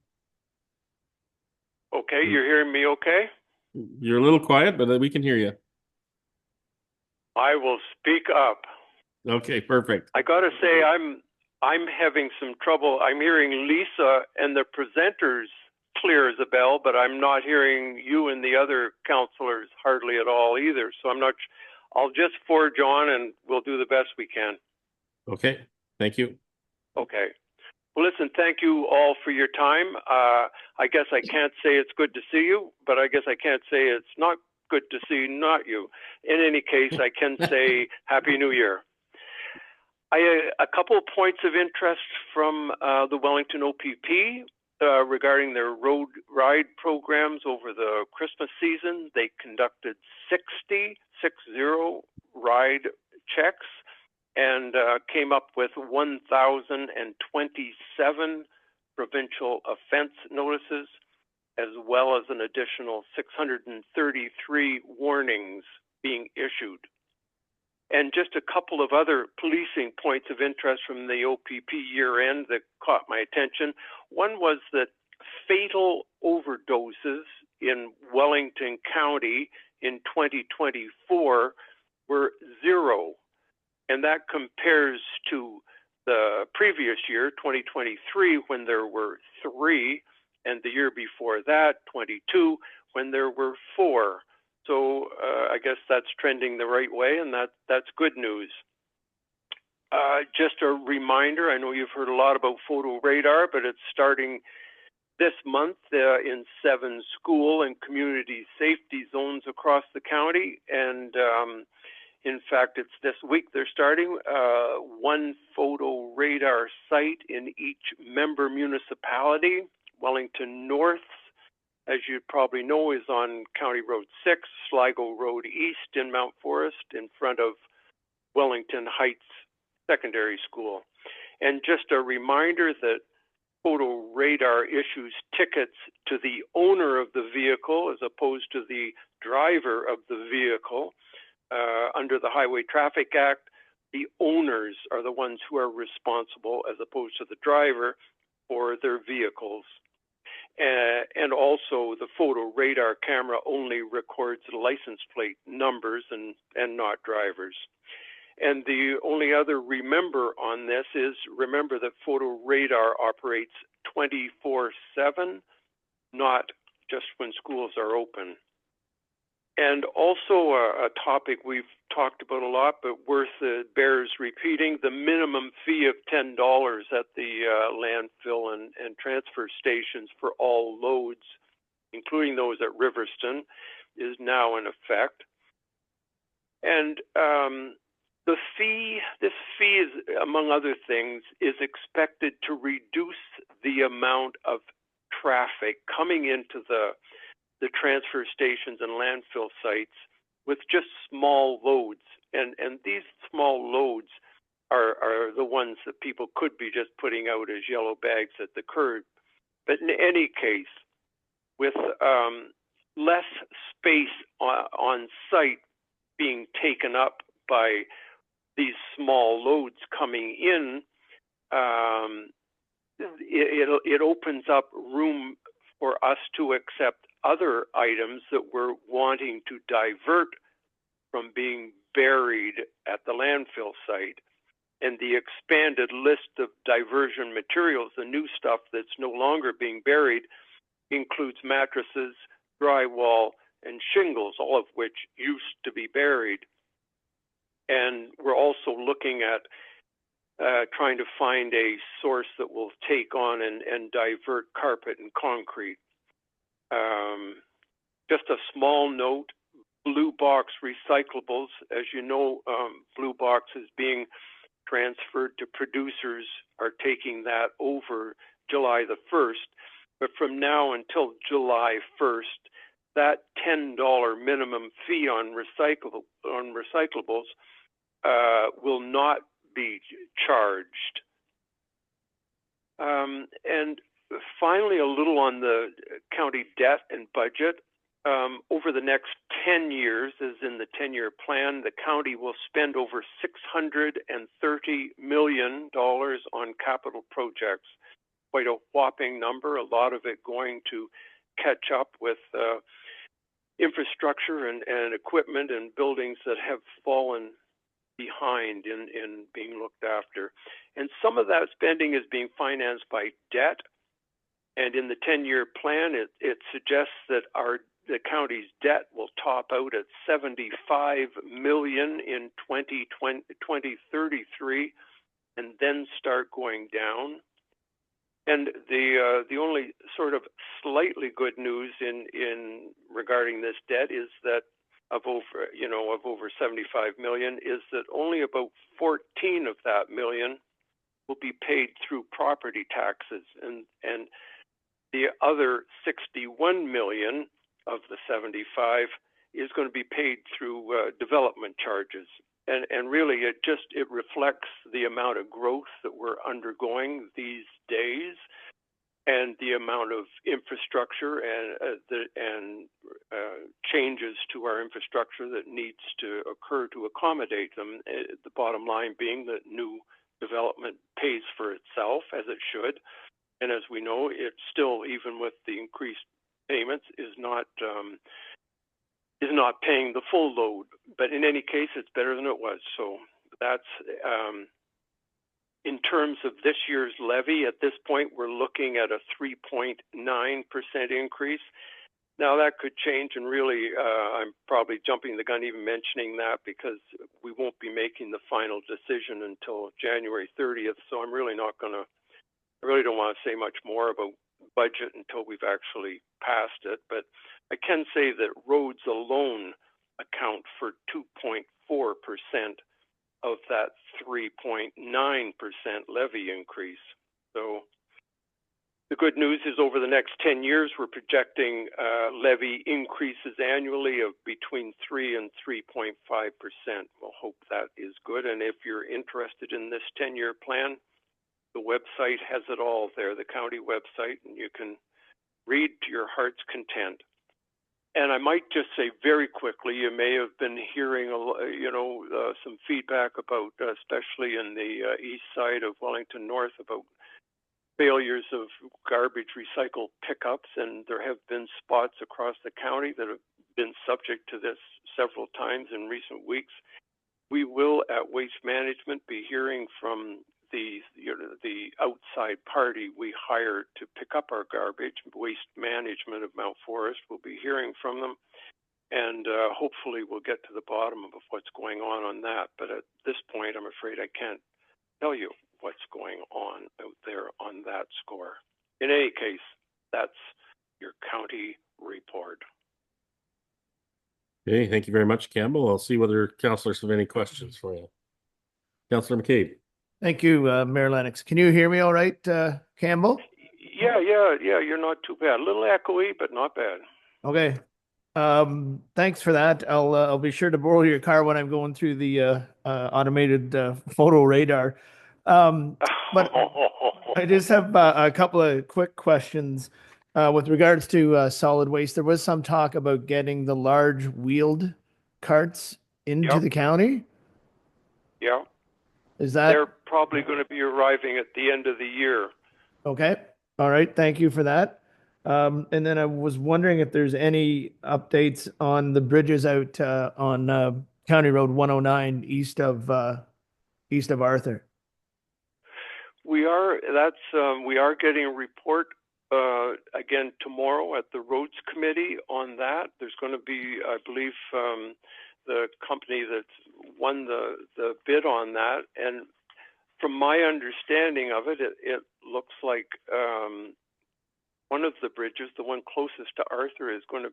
Okay, you're hearing me okay? You're a little quiet, but we can hear you. I will speak up. Okay, perfect. I gotta say, I'm having some trouble. I'm hearing Lisa and the presenters clear as a bell, but I'm not hearing you and the other counselors hardly at all either. So I'm not. I'll just forge on, and we'll do the best we can. Okay, thank you. Okay. Well, listen, thank you all for your time. I guess I can't say it's good to see you, but I guess I can't say it's not good to see not you. In any case, I can say Happy New Year. A couple of points of interest from the Wellington OPP regarding their road ride programs over the Christmas season. They conducted 60 ride checks and came up with 1,027 provincial offense notices, as well as an additional 633 warnings being issued. And just a couple of other policing points of interest from the OPP year end that caught my attention. One was that fatal overdoses in Wellington County in 2024 were 0. And that compares to the previous year, 2023, when there were 3, and the year before that, 22, when there were 4. So I guess that's trending the right way, and that's good news. Just a reminder, I know you've heard a lot about photo radar, but it's starting this month in 7 school and community safety zones across the county. And in fact, it's this week they're starting 1 photo radar site in each member municipality. Wellington North, as you probably know, is on County Road 6, Sligo Road East in Mount Forest, in front of Wellington Heights Secondary School. And just a reminder that photo radar issues tickets to the owner of the vehicle as opposed to the driver of the vehicle. Under the Highway Traffic Act, the owners are the ones who are responsible as opposed to the driver. for their vehicles. And also the photo radar camera only records the license plate numbers and not drivers. And the only other remember on this is remember that photo radar operates 24/7, not just when schools are open. And also a topic we've talked about a lot, but bears repeating, the minimum fee of $10 at the landfill and transfer stations for all loads, including those at Riverston, is now in effect. And this fee is, among other things, is expected to reduce the amount of traffic coming into the transfer stations and landfill sites with just small loads. And these small loads are the ones that people could be just putting out as yellow bags at the curb. But in any case, with less space on site being taken up by these small loads coming in, it opens up room for us to accept other items that we're wanting to divert from being buried at the landfill site. And the expanded list of diversion materials, the new stuff that's no longer being buried, includes mattresses, drywall, and shingles, all of which used to be buried. And we're also looking at trying to find a source that will take on and divert carpet and concrete. Just a small note, Blue Box Recyclables, as you know, Blue Box is being transferred to producers, are taking that over July the 1st. But from now until July 1st, that $10 minimum fee on recyclables will not be charged. And finally, a little on the county debt and budget. Over the next 10 years, as in the 10-year plan, the county will spend over $630 million on capital projects. Quite a whopping number, a lot of it going to catch up with infrastructure and equipment and buildings that have fallen behind in being looked after. And some of that spending is being financed by debt. And in the 10-year plan, it suggests that the county's debt will top out at $75 million in 2033, and then start going down. And the only sort of slightly good news in regarding this debt is that of over 75 million is that only about 14 of that million will be paid through property taxes, and the other 61 million of the 75 is going to be paid through development charges. And really, it reflects the amount of growth that we're undergoing these days, and the amount of infrastructure and changes to our infrastructure that needs to occur to accommodate them. The bottom line being that new development pays for itself, as it should. And as we know, it still, even with the increased payments, is not paying the full load. But in any case, it's better than it was. So that's in terms of this year's levy. At this point, we're looking at a 3.9% increase. Now that could change, and really, I'm probably jumping the gun even mentioning that, because we won't be making the final decision until January 30th. So I really don't want to say much more about budget until we've actually passed it. But I can say that roads alone account for 2.4% of that 3.9% levy increase. So the good news is over the next 10 years, we're projecting levy increases annually of between 3 and 3.5%. We'll hope that is good. And if you're interested in this 10-year plan, the website has it all there, the county website, and you can read to your heart's content. And I might just say very quickly, you may have been hearing, some feedback about, especially in the east side of Wellington North, about failures of garbage recycle pickups, and there have been spots across the county that have been subject to this several times in recent weeks. We will, at Waste Management, be hearing from the outside party we hired to pick up our garbage. Waste Management of Mount Forest will be hearing from them, and hopefully we'll get to the bottom of what's going on that. But at this point, I'm afraid I can't tell you what's going on out there on that score. In any case, that's your county report. Okay, thank you very much, Campbell. I'll see whether councillors have any questions for you. Councillor McCabe. Thank you, Mayor Lennox. Can you hear me all right, Campbell? Yeah, you're not too bad. A little echoey, but not bad. Okay. Thanks for that. I'll be sure to borrow your car when I'm going through the automated photo radar. But I just have a couple of quick questions with regards to solid waste. There was some talk about getting the large wheeled carts into the county. Yeah. They're probably going to be arriving at the end of the year. Okay. All right. Thank you for that. And then I was wondering if there's any updates on the bridges out on County Road 109 east of Arthur. We are getting a report again tomorrow at the Roads Committee on that. There's going to be, I believe, the company that's won the bid on that, and from my understanding of it, it looks like one of the bridges, the one closest to Arthur, is going to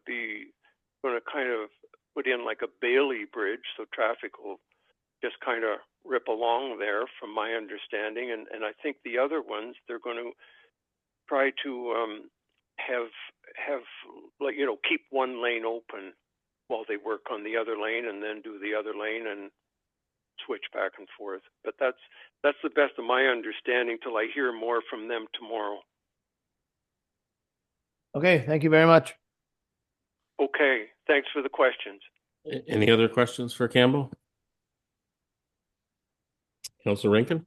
kind of put in like a Bailey bridge, so traffic will just kind of rip along there, from my understanding. And I think the other ones, they're going to try to have like, keep one lane open while they work on the other lane, and then do the other lane and switch back and forth. But that's the best of my understanding till I hear more from them tomorrow. Okay, thank you very much. Okay, thanks for the questions. Any other questions for Campbell? Councillor Rankin?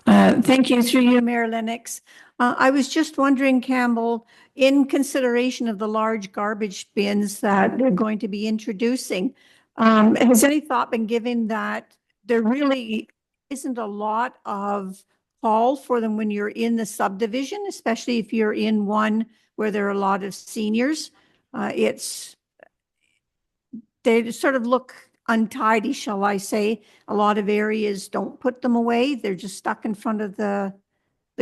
Thank you, through you, Mayor Lennox. I was just wondering, Campbell, in consideration of the large garbage bins that they're going to be introducing, has any thought been given that there really isn't a lot of call for them when you're in the subdivision, especially if you're in one where there are a lot of seniors? They sort of look untidy, shall I say. A lot of areas don't put them away. They're just stuck in front of the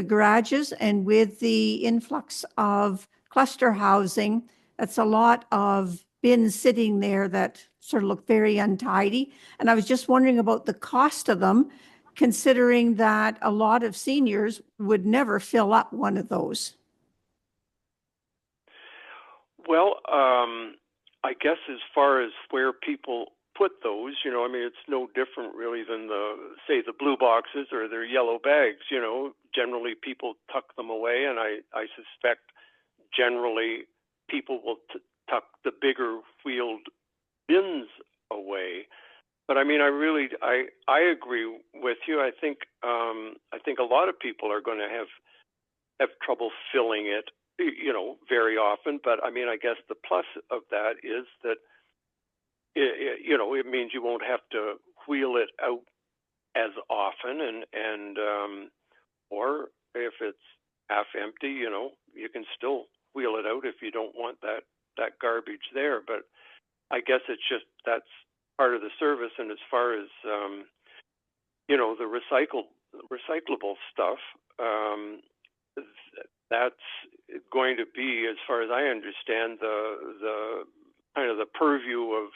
garages. And with the influx of cluster housing, that's a lot of bins sitting there that sort of look very untidy. And I was just wondering about the cost of them, considering that a lot of seniors would never fill up one of those. Well, I guess as far as where people put those, I mean, it's no different really than the blue boxes or their yellow bags. Generally people tuck them away, and I suspect generally people will tuck the bigger wheeled bins away. But I mean, I agree with you. I think a lot of people are going to have trouble filling it, very often. But I mean, I guess the plus of that is that it means you won't have to wheel it out as often, and or if it's half empty, you can still wheel it out if you don't want that garbage there. But I guess it's just, that's part of the service. And as far as the recyclable stuff, that's going to be, as far as I understand, the kind of the purview of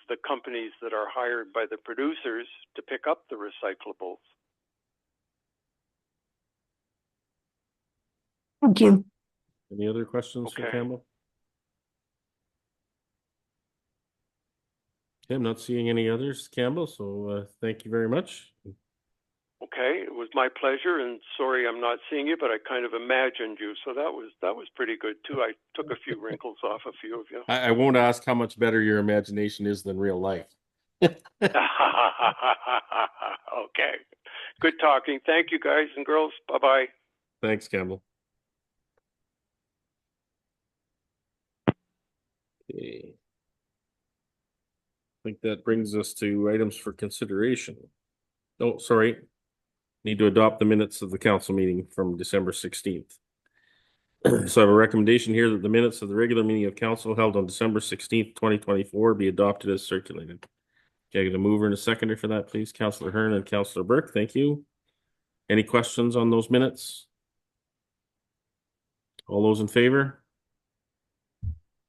the companies that are hired by the producers to pick up the recyclables. Thank you. Any other questions for Campbell? Okay, I'm not seeing any others, Campbell, so thank you very much. Okay, it was my pleasure, and sorry I'm not seeing you, but I kind of imagined you, so that was pretty good too. I took a few wrinkles off a few of you. I won't ask how much better your imagination is than real life. Okay, good talking. Thank you, guys and girls. Bye-bye. Thanks, Campbell. Okay. I think that brings us to items for consideration. Oh, sorry. Need to adopt the minutes of the council meeting from December 16th. So I have a recommendation here that the minutes of the regular meeting of council held on December 16th, 2024 be adopted as circulated. Can I get a mover and a seconder for that, please? Councillor Hearn and Councillor Burke, thank you. Any questions on those minutes? All those in favor?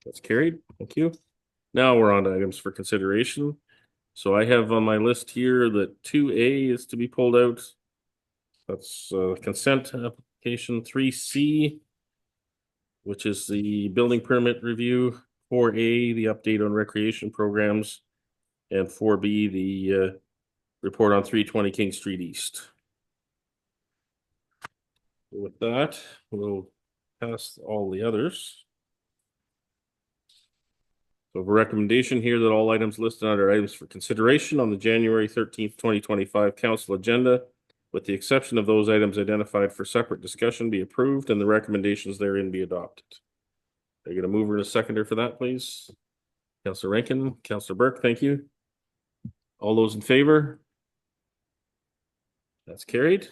That's carried. Thank you. Now we're on to items for consideration. So I have on my list here that 2A is to be pulled out. That's consent application 3C, which is the building permit review. 4A, the update on recreation programs, and 4B, the report on 320 King Street East. With that, we'll pass all the others. So a recommendation here that all items listed under items for consideration on the January 13th, 2025 council agenda, with the exception of those items identified for separate discussion, be approved and the recommendations therein be adopted. Can I get a mover and a seconder for that, please? Councillor Rankin, Councillor Burke, thank you. All those in favor? That's carried.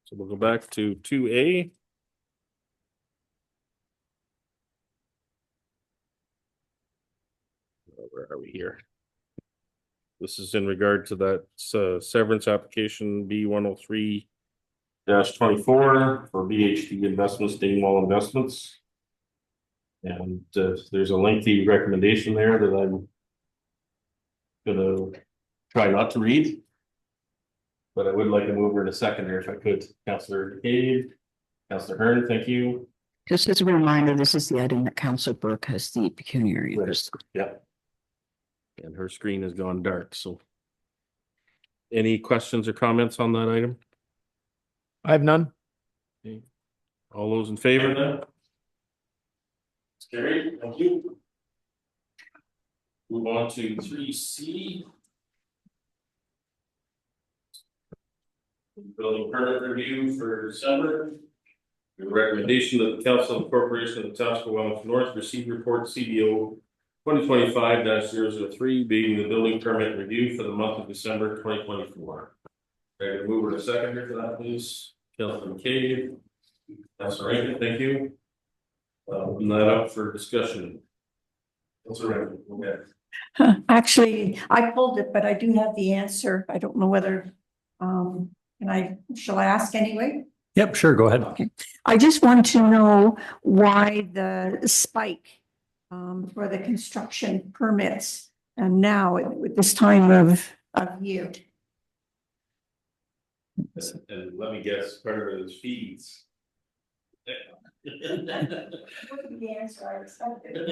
So we'll go back to 2A. Where are we here? This is in regard to that severance application B103-24 for BHD Investments, Dingwall Investments. And there's a lengthy recommendation there that I'm gonna try not to read, but I would like a mover and a seconder if I could. Councillor Cade, Councillor Hearn, thank you. Just as a reminder, this is the item that Councillor Burke has the pecuniary interest. Yeah. And her screen has gone dark, so. Any questions or comments on that item? I have none. Okay. All those in favor then? It's carried, thank you. Move on to 3C. Building permit review for December. The recommendation that the Council and Corporation of the Township of Wellington North receive report CBO 2025-003 being the building permit review for the month of December 2024. I can move to a seconder for that, please. Councilor McCabe. Councilor Rankin, thank you. Open that up for discussion. Councilor Rankin, okay. Actually, I pulled it, but I do have the answer. I don't know whether, shall I ask anyway? Yep, sure, go ahead. Okay. I just want to know why the spike for the construction permits and now at this time of year. And let me guess, part of it is fees. The answer I expected.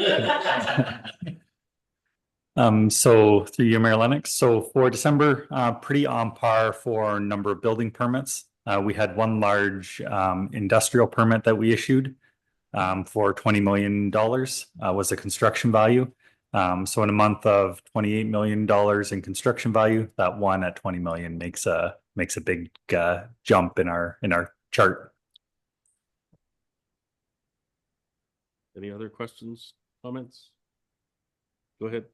So through you, Mayor Lennox. So for December, pretty on par for number of building permits. We had one large industrial permit that we issued for $20 million was the construction value. So in a month of $28 million in construction value, that one at 20 million makes a big jump in our chart. Any other questions, comments? Go ahead.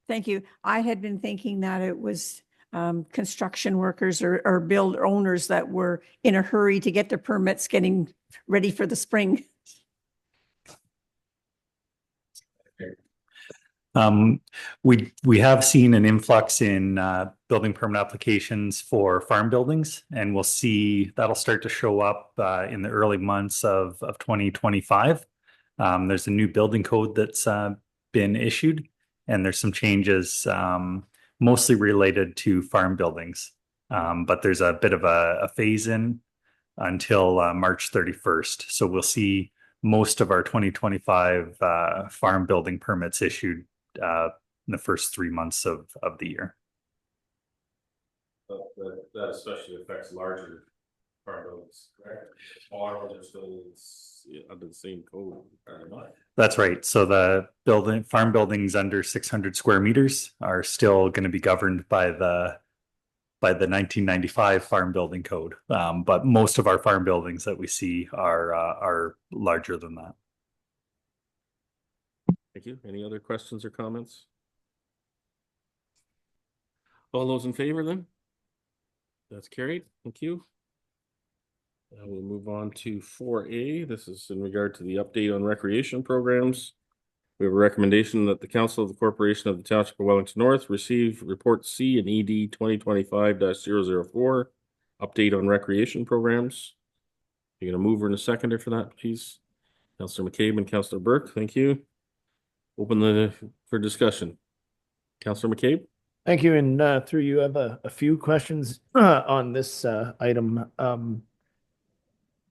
Thank you. I had been thinking that it was construction workers or build owners that were in a hurry to get their permits getting ready for the spring. We have seen an influx in building permit applications for farm buildings, and we'll see that'll start to show up in the early months of 2025. There's a new building code that's been issued, and there's some changes mostly related to farm buildings. But there's a bit of a phase in until March 31st. So we'll see most of our 2025 farm building permits issued in the first 3 months of the year. That especially affects larger farm buildings, correct? Smaller ones are still under the same code. That's right. So the farm buildings under 600 square meters are still going to be governed by the by the 1995 Farm Building Code. But most of our farm buildings that we see are larger than that. Thank you. Any other questions or comments? All those in favor then? That's carried. Thank you. We'll move on to 4A. This is in regard to the update on recreation programs. We have a recommendation that the Council of the Corporation of the Township of Wellington North receive Report C and ED 2025-004, update on recreation programs. You're going to move in a seconder for that, please. Councillor McCabe and Councillor Burke, thank you. Open for discussion. Councillor McCabe? Thank you. And through you, I have a few questions on this item.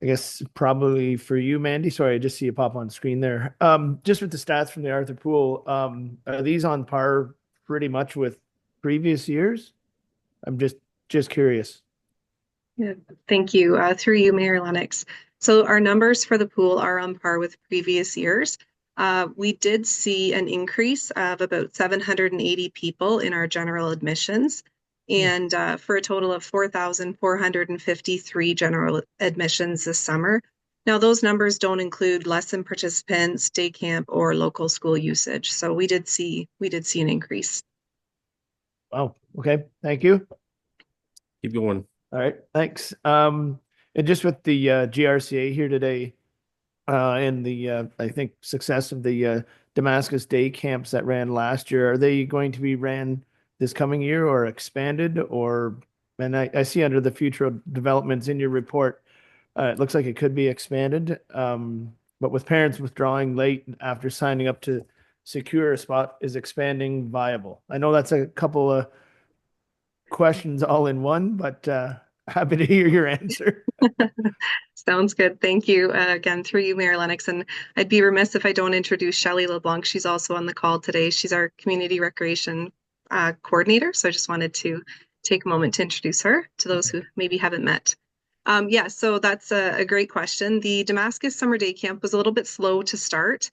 I guess probably for you, Mandy. Sorry, I just see you pop on screen there. Just with the stats from the Arthur Pool, are these on par pretty much with previous years? I'm just curious. Yeah, thank you. Through you, Mayor Lennox. So our numbers for the pool are on par with previous years. We did see an increase of about 780 people in our general admissions, and for a total of 4,453 general admissions this summer. Now, those numbers don't include lesson participants, day camp, or local school usage. So we did see an increase. Wow. Okay. Thank you. Keep going. All right. Thanks. And just with the GRCA here today, and the I think success of the Damascus Day camps that ran last year, are they going to be ran this coming year or expanded? Or, and I see under the future developments in your report, it looks like it could be expanded. But with parents withdrawing late after signing up to secure a spot, is expanding viable? I know that's a couple of questions all in one, but happy to hear your answer. Sounds good. Thank you. Again, through you, Mayor Lennox. And I'd be remiss if I don't introduce Shelley LeBlanc. She's also on the call today. She's our community recreation coordinator. So I just wanted to take a moment to introduce her to those who maybe haven't met. Yeah, so that's a great question. The Damascus Summer Day Camp was a little bit slow to start.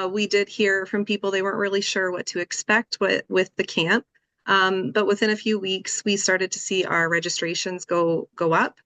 We did hear from people they weren't really sure what to expect with the camp. But within a few weeks, we started to see our registrations go up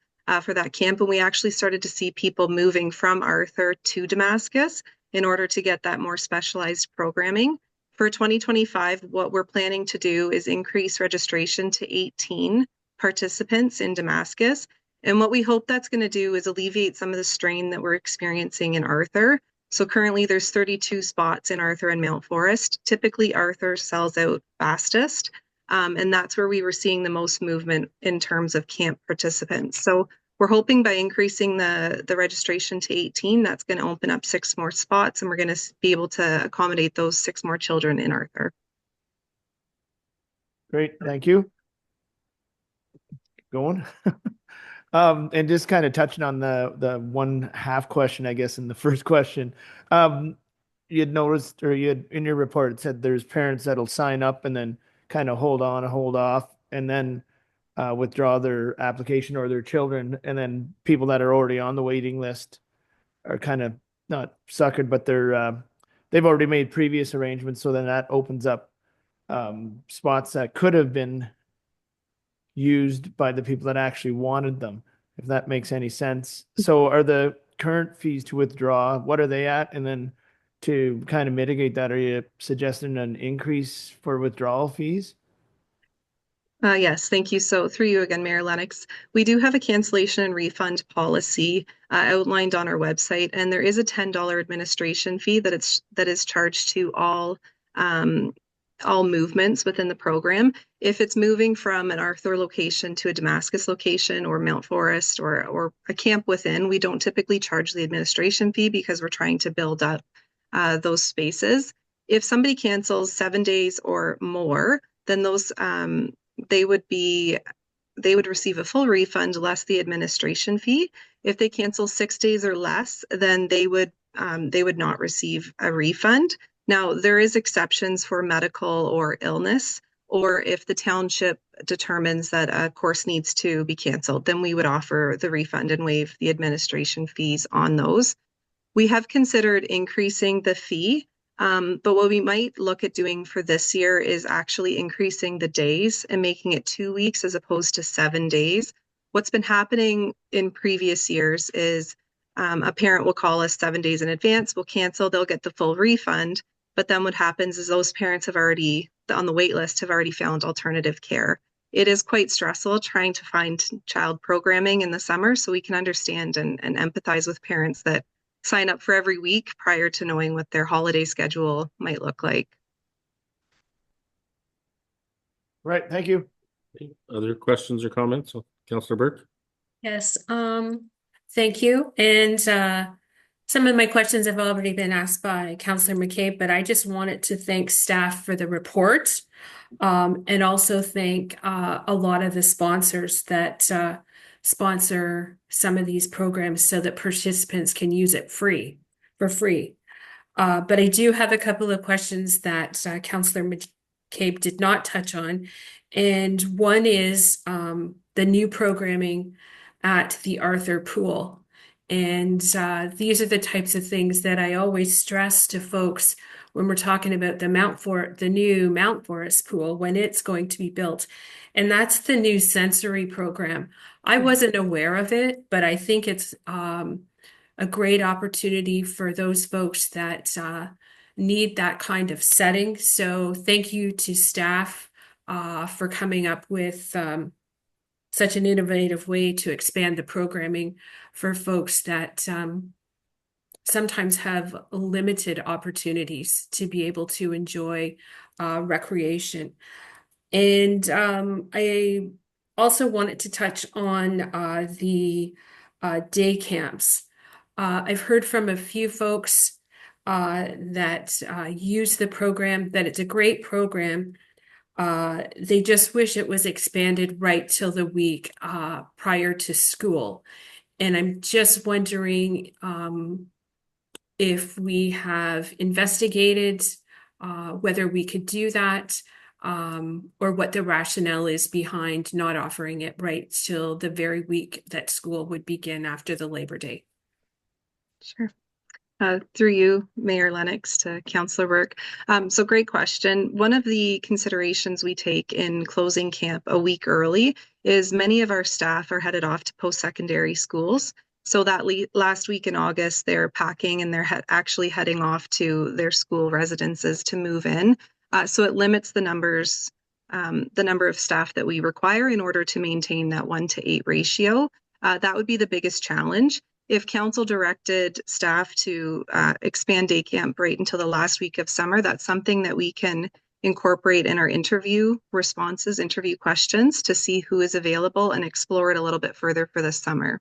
for that camp. And we actually started to see people moving from Arthur to Damascus in order to get that more specialized programming. For 2025, what we're planning to do is increase registration to 18 participants in Damascus. And what we hope that's going to do is alleviate some of the strain that we're experiencing in Arthur. So currently there's 32 spots in Arthur and Mount Forest. Typically Arthur sells out fastest. And that's where we were seeing the most movement in terms of camp participants. So we're hoping by increasing the registration to 18, that's going to open up 6 more spots, and we're going to be able to accommodate those 6 more children in Arthur. Great, thank you. Keep going. And just kind of touching on the one half question, I guess, in the first question, you'd noticed, or you had in your report, it said there's parents that'll sign up and then kind of hold on, hold off, and then withdraw their application or their children, and then people that are already on the waiting list are kind of not suckered, but they've already made previous arrangements. So then that opens up spots that could have been used by the people that actually wanted them, if that makes any sense. So are the current fees to withdraw, what are they at? And then to kind of mitigate that, are you suggesting an increase for withdrawal fees? Yes, thank you. So through you again, Mayor Lennox, we do have a cancellation and refund policy outlined on our website, and there is a $10 administration fee that is charged to all movements within the program. If it's moving from an Arthur location to a Damascus location or Mount Forest or a camp within, we don't typically charge the administration fee because we're trying to build up those spaces. If somebody cancels 7 days or more, then those they would receive a full refund less the administration fee. If they cancel 6 days or less, then they would not receive a refund. Now, there is exceptions for medical or illness, or if the township determines that a course needs to be canceled, then we would offer the refund and waive the administration fees on those. We have considered increasing the fee But what we might look at doing for this year is actually increasing the days and making it 2 weeks as opposed to 7 days. What's been happening in previous years is a parent will call us 7 days in advance, we'll cancel, they'll get the full refund. But then what happens is those parents have already, on the wait list, have already found alternative care. It is quite stressful trying to find child programming in the summer, so we can understand and empathize with parents that sign up for every week prior to knowing what their holiday schedule might look like. Right, thank you. Other questions or comments? Councillor Burke? Yes, thank you. And some of my questions have already been asked by Councillor McCabe, but I just wanted to thank staff for the report, and also thank a lot of the sponsors that sponsor some of these programs so that participants can use it for free. But I do have a couple of questions that Councillor McCabe did not touch on. And one is the new programming at the Arthur Pool. And these are the types of things that I always stress to folks when we're talking about the new Mount Forest Pool, when it's going to be built. And that's the new sensory program. I wasn't aware of it, but I think it's a great opportunity for those folks that need that kind of setting. So thank you to staff for coming up with such an innovative way to expand the programming for folks that sometimes have limited opportunities to be able to enjoy recreation. And I also wanted to touch on the day camps. I've heard from a few folks that use the program, that it's a great program. They just wish it was expanded right till the week prior to school. And I'm just wondering if we have investigated whether we could do that, or what the rationale is behind not offering it right till the very week that school would begin after the Labor Day. Sure. Through you, Mayor Lennox, to Councillor Burke. So great question. One of the considerations we take in closing camp a week early is many of our staff are headed off to post-secondary schools. So that last week in August, they're packing and they're actually heading off to their school residences to move in. So it limits the number of staff that we require in order to maintain that 1-to-8 ratio. That would be the biggest challenge. If council directed staff to expand day camp right until the last week of summer, that's something that we can incorporate in our interview responses, interview questions, to see who is available and explore it a little bit further for this summer.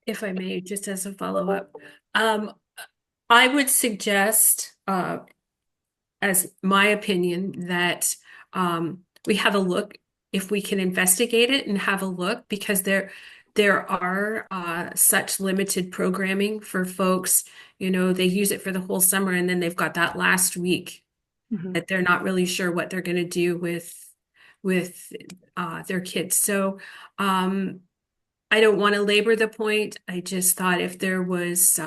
If I may, just as a follow-up, I would suggest, as my opinion, that we have a look, if we can investigate it and have a look, because there are such limited programming for folks. You know, they use it for the whole summer and then they've got that last week that they're not really sure what they're going to do with their kids. So I don't want to labor the point. I just thought if there was,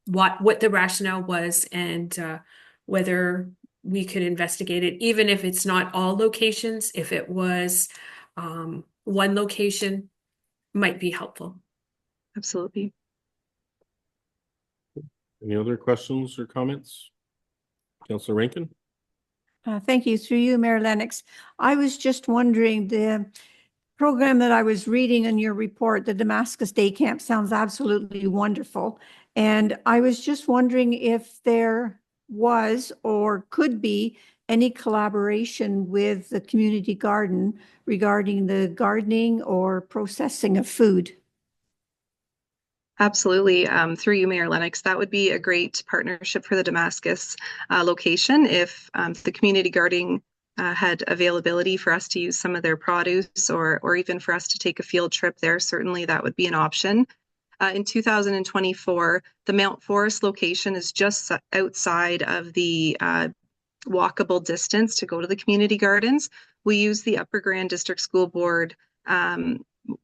what the rationale was, and whether we could investigate it, even if it's not all locations, if it was one location, might be helpful. Absolutely. Any other questions or comments? Councillor Rankin? Thank you. Through you, Mayor Lennox. I was just wondering, the program that I was reading in your report, the Damascus Day Camp, sounds absolutely wonderful. And I was just wondering if there was or could be any collaboration with the community garden regarding the gardening or processing of food. Absolutely. Through you, Mayor Lennox, that would be a great partnership for the Damascus location. If the community gardening had availability for us to use some of their produce, or even for us to take a field trip there, certainly that would be an option. In 2024, the Mount Forest location is just outside of the walkable distance to go to the community gardens. We use the Upper Grand District School Board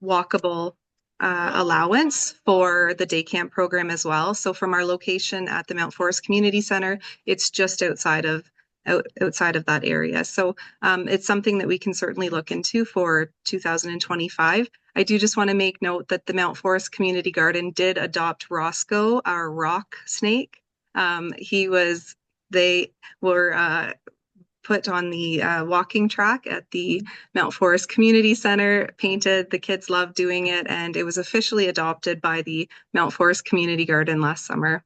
walkable allowance for the day camp program as well. So from our location at the Mount Forest Community Center, it's just outside of that area. So it's something that we can certainly look into for 2025. I do just want to make note that the Mount Forest Community Garden did adopt Roscoe, our rock snake. They were put on the walking track at the Mount Forest Community Center, painted. The kids loved doing it, and it was officially adopted by the Mount Forest Community Garden last summer.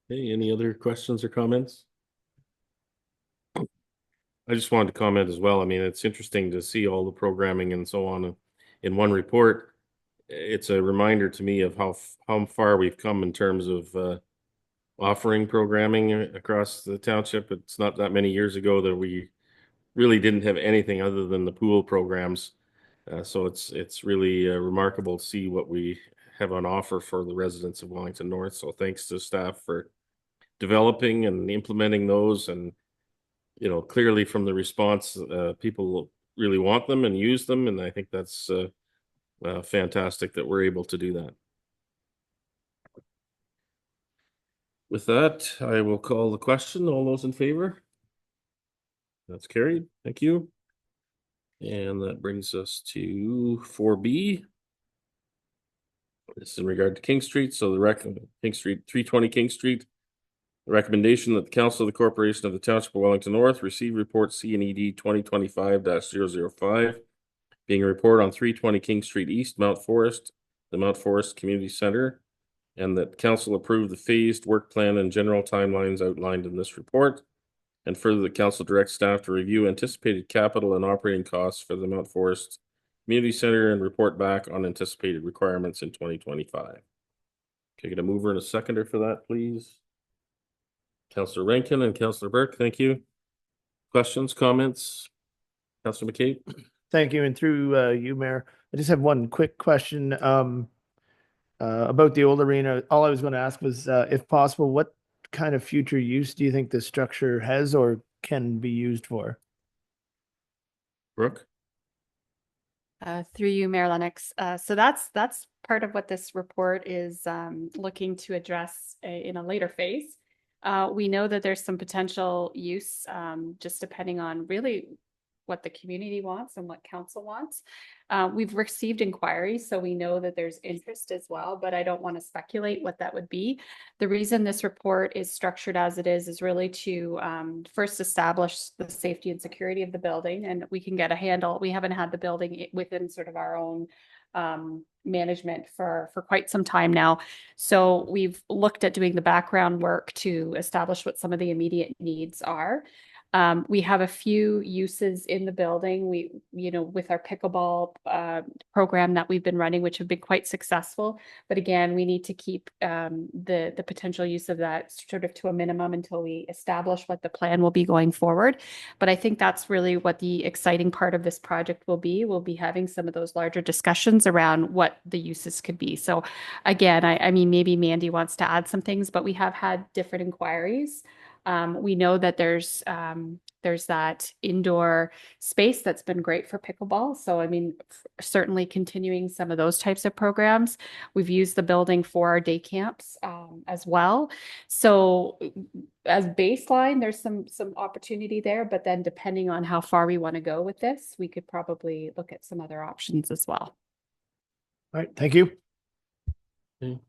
Hey, any other questions or comments? I just wanted to comment as well. I mean, it's interesting to see all the programming and so on in one report. It's a reminder to me of how far we've come in terms of offering programming across the township. It's not that many years ago that we really didn't have anything other than the pool programs. So it's really remarkable to see what we have on offer for the residents of Wellington North. So thanks to staff for developing and implementing those. And, you know, clearly from the response, people really want them and use them. And I think that's fantastic that we're able to do that. With that, I will call the question. All those in favor? That's carried. Thank you. And that brings us to 4B. This is in regard to King Street. So the King Street, 320 King Street. The recommendation that the Council of the Corporation of the Township of Wellington North receive report C&ED 2025-005, being a report on 320 King Street East, Mount Forest, the Mount Forest Community Center, and that Council approve the phased work plan and general timelines outlined in this report. And further, the Council directs staff to review anticipated capital and operating costs for the Mount Forest Community Center and report back on anticipated requirements in 2025. Can I get a mover and a seconder for that, please? Councillor Rankin and Councillor Burke, thank you. Questions, comments? Councillor McCabe? Thank you. And through you, Mayor, I just have one quick question about the old arena. All I was going to ask was, if possible, what kind of future use do you think this structure has or can be used for? Brooke? Through you, Mayor Lennox. So that's part of what this report is looking to address in a later phase. We know that there's some potential use, just depending on really what the community wants and what council wants. We've received inquiries, so we know that there's interest as well, but I don't want to speculate what that would be. The reason this report is structured as it is really to first establish the safety and security of the building, and we can get a handle. We haven't had the building within sort of our own management for quite some time now. So we've looked at doing the background work to establish what some of the immediate needs are. We have a few uses in the building. With our pickleball program that we've been running, which have been quite successful. But again, we need to keep the potential use of that sort of to a minimum until we establish what the plan will be going forward. But I think that's really what the exciting part of this project will be. We'll be having some of those larger discussions around what the uses could be. So again, I mean, maybe Mandy wants to add some things, but we have had different inquiries. We know that there's that indoor space that's been great for pickleball. So, I mean, certainly continuing some of those types of programs. We've used the building for our day camps as well. So as baseline, there's some opportunity there, but then depending on how far we want to go with this, we could probably look at some other options as well. All right, thank you. Okay.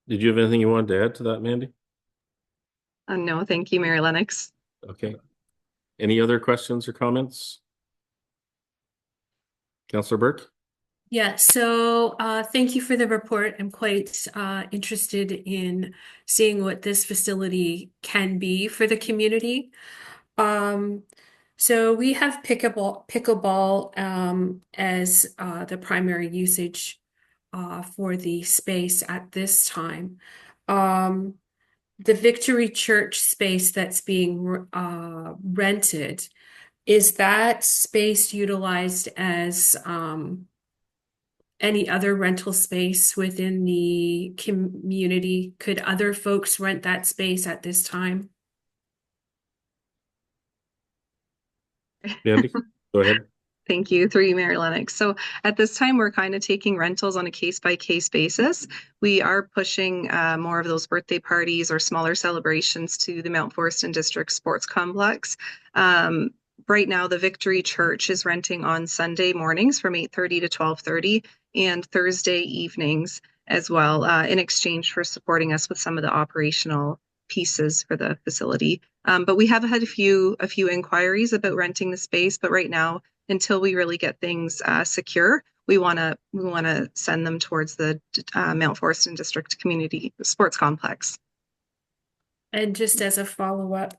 Did you have anything you wanted to add to that, Mandy? No, thank you, Mayor Lennox. Okay. Any other questions or comments? Councillor Burke? Yeah, so thank you for the report. I'm quite interested in seeing what this facility can be for the community. So we have pickleball as the primary usage for the space at this time. The Victory Church space that's being rented, is that space utilized as any other rental space within the community? Could other folks rent that space at this time? Mandy, go ahead. Thank you, through you, Mayor Lennox. So at this time, we're kind of taking rentals on a case-by-case basis. We are pushing more of those birthday parties or smaller celebrations to the Mount Forreston District Sports Complex. Right now, the Victory Church is renting on Sunday mornings from 8:30 to 12:30 and Thursday evenings as well, in exchange for supporting us with some of the operational pieces for the facility. But we have had a few inquiries about renting the space, but right now, until we really get things secure, we want to send them towards the Mount Forreston District Community Sports Complex. And just as a follow-up,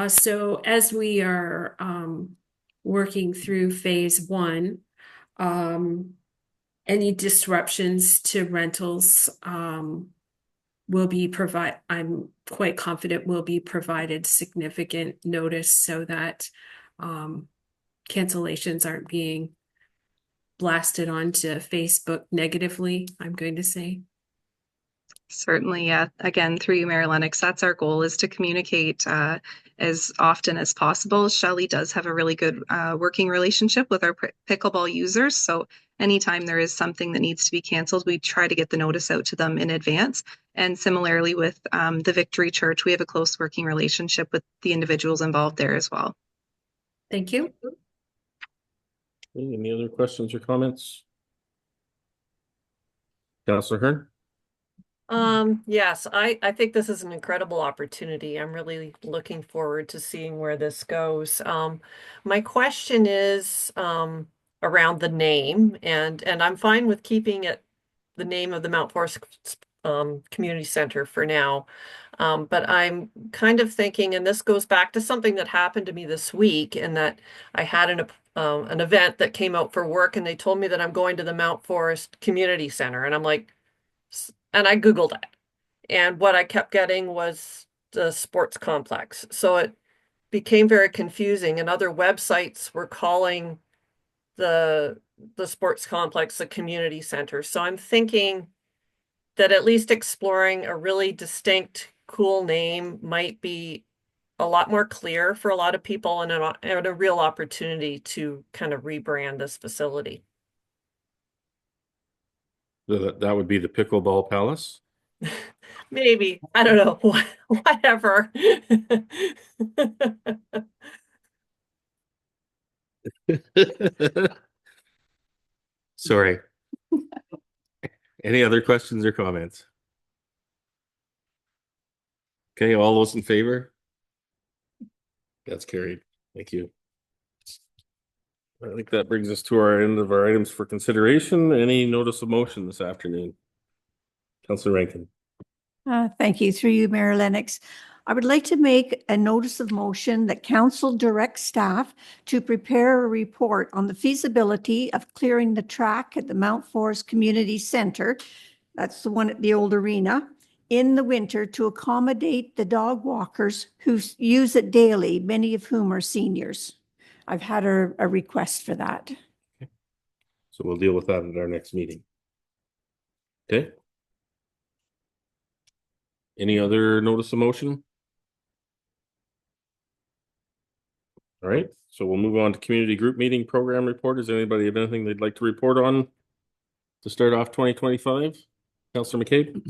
so as we are working through phase one, any disruptions to rentals will be I'm quite confident will be provided significant notice so that cancellations aren't being blasted onto Facebook negatively, I'm going to say. Certainly, yeah. Again, through you, Mayor Lennox, that's our goal, is to communicate as often as possible. Shelley does have a really good working relationship with our pickleball users. So anytime there is something that needs to be canceled, we try to get the notice out to them in advance. And similarly with the Victory Church, we have a close working relationship with the individuals involved there as well. Thank you. Any other questions or comments? Councillor Hearn? Yes, I think this is an incredible opportunity. I'm really looking forward to seeing where this goes. My question is around the name, and I'm fine with keeping it the name of the Mount Forest Community Center for now. But I'm kind of thinking, and this goes back to something that happened to me this week, in that I had an event that came out for work, and they told me that I'm going to the Mount Forest Community Center, and I'm like, and I Googled it, and what I kept getting was the sports complex. So it became very confusing, and other websites were calling the sports complex the community center. So I'm thinking that at least exploring a really distinct, cool name might be a lot more clear for a lot of people, and a real opportunity to kind of rebrand this facility. That would be the Pickleball Palace. Maybe, I don't know, whatever. Sorry. Any other questions or comments? Okay, all those in favor? That's carried. Thank you. I think that brings us to our end of our items for consideration. Any notice of motion this afternoon? Councillor Rankin. Thank you. Through you, Mayor Lennox. I would like to make a notice of motion that council directs staff to prepare a report on the feasibility of clearing the track at the Mount Forest Community Center, that's the one at the old arena, in the winter to accommodate the dog walkers who use it daily, many of whom are seniors. I've had a request for that. Okay. So we'll deal with that at our next meeting. Okay. Any other notice of motion? All right, so we'll move on to community group meeting program report. Does anybody have anything they'd like to report on to start off 2025? Councillor McCabe?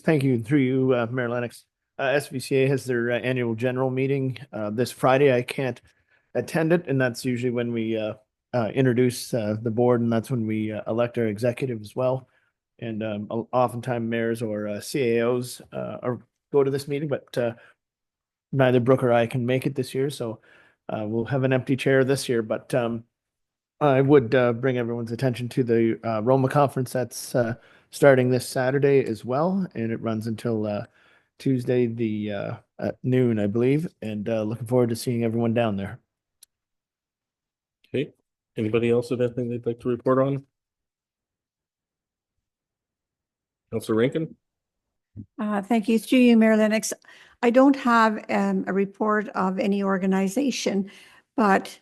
Thank you, through you, Mayor Lennox. SVCA has their annual general meeting this Friday. I can't attend it, and that's usually when we introduce the board, and that's when we elect our executive as well. And oftentimes mayors or CAOs go to this meeting, but neither Brooke or I can make it this year, so we'll have an empty chair this year. But I would bring everyone's attention to the Roma conference that's starting this Saturday as well, and it runs until Tuesday at noon, I believe, and looking forward to seeing everyone down there. Okay, anybody else have anything they'd like to report on? Councillor Rankin? Thank you. Through you, Mayor Lennox. I don't have a report of any organization, but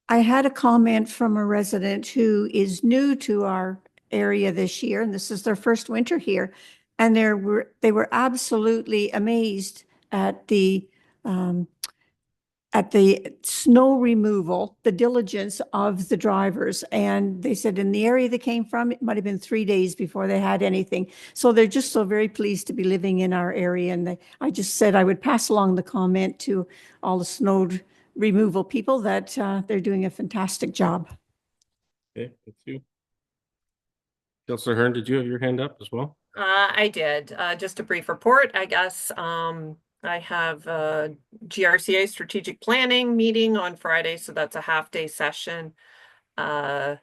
I had a comment from a resident who is new to our area this year, and this is their first winter here, and they were absolutely amazed at the at the snow removal, the diligence of the drivers. And they said in the area they came from, it might have been 3 days before they had anything. So they're just so very pleased to be living in our area. And I just said I would pass along the comment to all the snow removal people that they're doing a fantastic job. Okay, thank you. Councillor Hearn, did you have your hand up as well? I did. Just a brief report, I guess. I have a GRCA strategic planning meeting on Friday, so that's a half-day session. The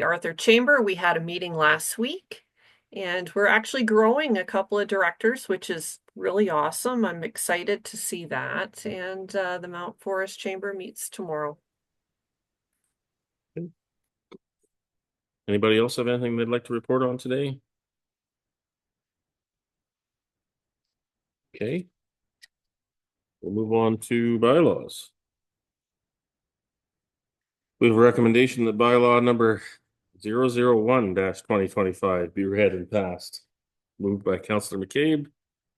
Arthur Chamber, we had a meeting last week, and we're actually growing a couple of directors, which is really awesome. I'm excited to see that. And the Mount Forest Chamber meets tomorrow. Anybody else have anything they'd like to report on today? Okay. We'll move on to bylaws. We have a recommendation that bylaw number 001-2025 be read and passed. Moved by Councillor McCabe,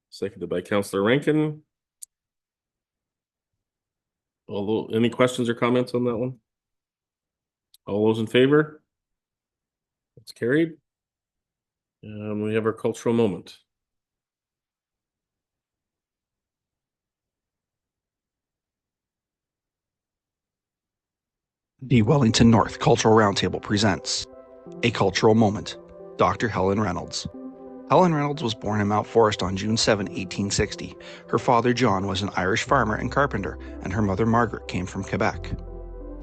seconded by Councillor Rankin. Any questions or comments on that one? All those in favor? That's carried. We have our cultural moment. The Wellington North Cultural Roundtable presents A Cultural Moment, Dr. Helen Reynolds. Helen Reynolds was born in Mount Forest on June 7, 1860. Her father, John, was an Irish farmer and carpenter, and her mother, Margaret, came from Quebec.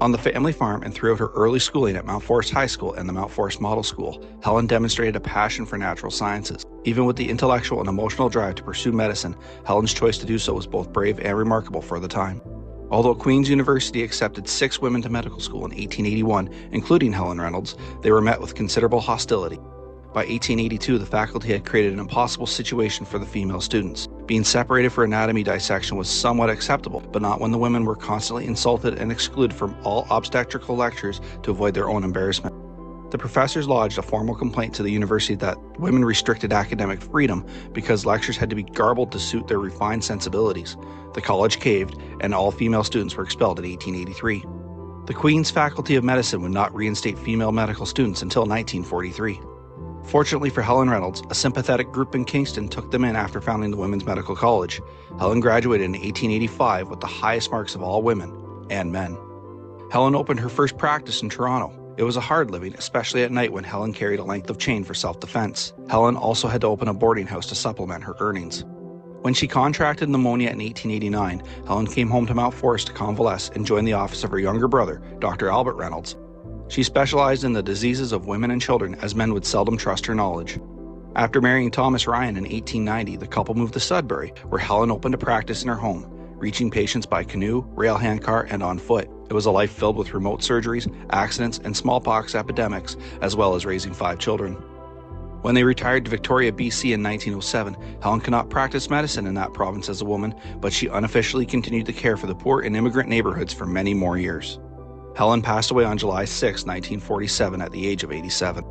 On the family farm and throughout her early schooling at Mount Forest High School and the Mount Forest Model School, Helen demonstrated a passion for natural sciences. Even with the intellectual and emotional drive to pursue medicine, Helen's choice to do so was both brave and remarkable for the time. Although Queen's University accepted 6 women to medical school in 1881, including Helen Reynolds, they were met with considerable hostility. By 1882, the faculty had created an impossible situation for the female students. Being separated for anatomy dissection was somewhat acceptable, but not when the women were constantly insulted and excluded from all obstetrical lectures to avoid their own embarrassment. The professors lodged a formal complaint to the university that women restricted academic freedom because lectures had to be garbled to suit their refined sensibilities. The college caved, and all female students were expelled in 1883. The Queen's Faculty of Medicine would not reinstate female medical students until 1943. Fortunately for Helen Reynolds, a sympathetic group in Kingston took them in after founding the Women's Medical College. Helen graduated in 1885 with the highest marks of all women and men. Helen opened her first practice in Toronto. It was a hard living, especially at night when Helen carried a length of chain for self-defense. Helen also had to open a boarding house to supplement her earnings. When she contracted pneumonia in 1889, Helen came home to Mount Forest to convalesce and joined the office of her younger brother, Dr. Albert Reynolds. She specialized in the diseases of women and children, as men would seldom trust her knowledge. After marrying Thomas Ryan in 1890, the couple moved to Sudbury, where Helen opened a practice in her home, reaching patients by canoe, rail handcar, and on foot. It was a life filled with remote surgeries, accidents, and smallpox epidemics, as well as raising 5 children. When they retired to Victoria, BC in 1907, Helen could not practice medicine in that province as a woman, but she unofficially continued to care for the poor in immigrant neighborhoods for many more years. Helen passed away on July 6, 1947 at the age of 87.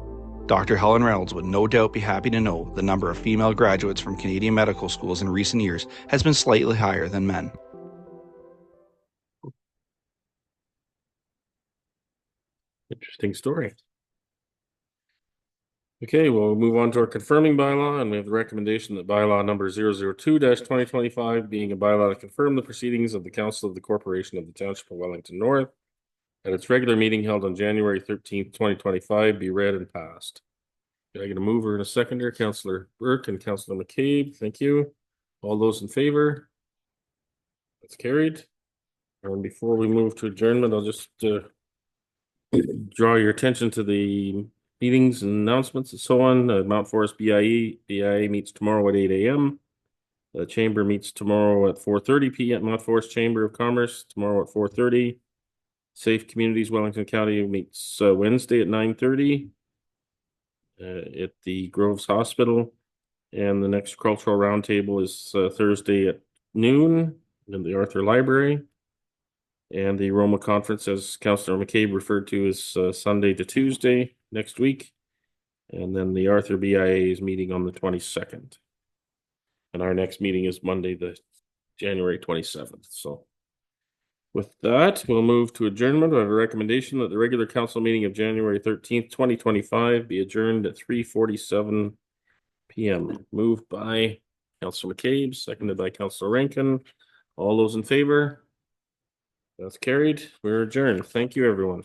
Dr. Helen Reynolds would no doubt be happy to know the number of female graduates from Canadian medical schools in recent years has been slightly higher than men. Interesting story. Okay, we'll move on to our confirming bylaw, and we have the recommendation that bylaw number 002-2025 being a bylaw to confirm the proceedings of the Council of the Corporation of the Township of Wellington North at its regular meeting held on January 13th, 2025 be read and passed. Can I get a mover and a seconder? Councillor Burke and Councillor McCabe, thank you. All those in favor? That's carried. And before we move to adjournment, I'll just draw your attention to the meetings and announcements and so on. Mount Forest BIA meets tomorrow at 8 a.m. The chamber meets tomorrow at 4:30 p.m. Mount Forest Chamber of Commerce tomorrow at 4:30. Safe Communities Wellington County meets Wednesday at 9:30 at the Groves Hospital, and the next cultural roundtable is Thursday at noon in the Arthur Library. And the Roma conference, as Councillor McCabe referred to, is Sunday to Tuesday next week. And then the Arthur BIA is meeting on the 22nd. And our next meeting is Monday, the January 27th. So With that, we'll move to adjournment. I have a recommendation that the regular council meeting of January 13th, 2025 be adjourned at 3:47 p.m. Moved by Councilor McCabe, seconded by Councilor Rankin. All those in favor? That's carried. We're adjourned. Thank you, everyone.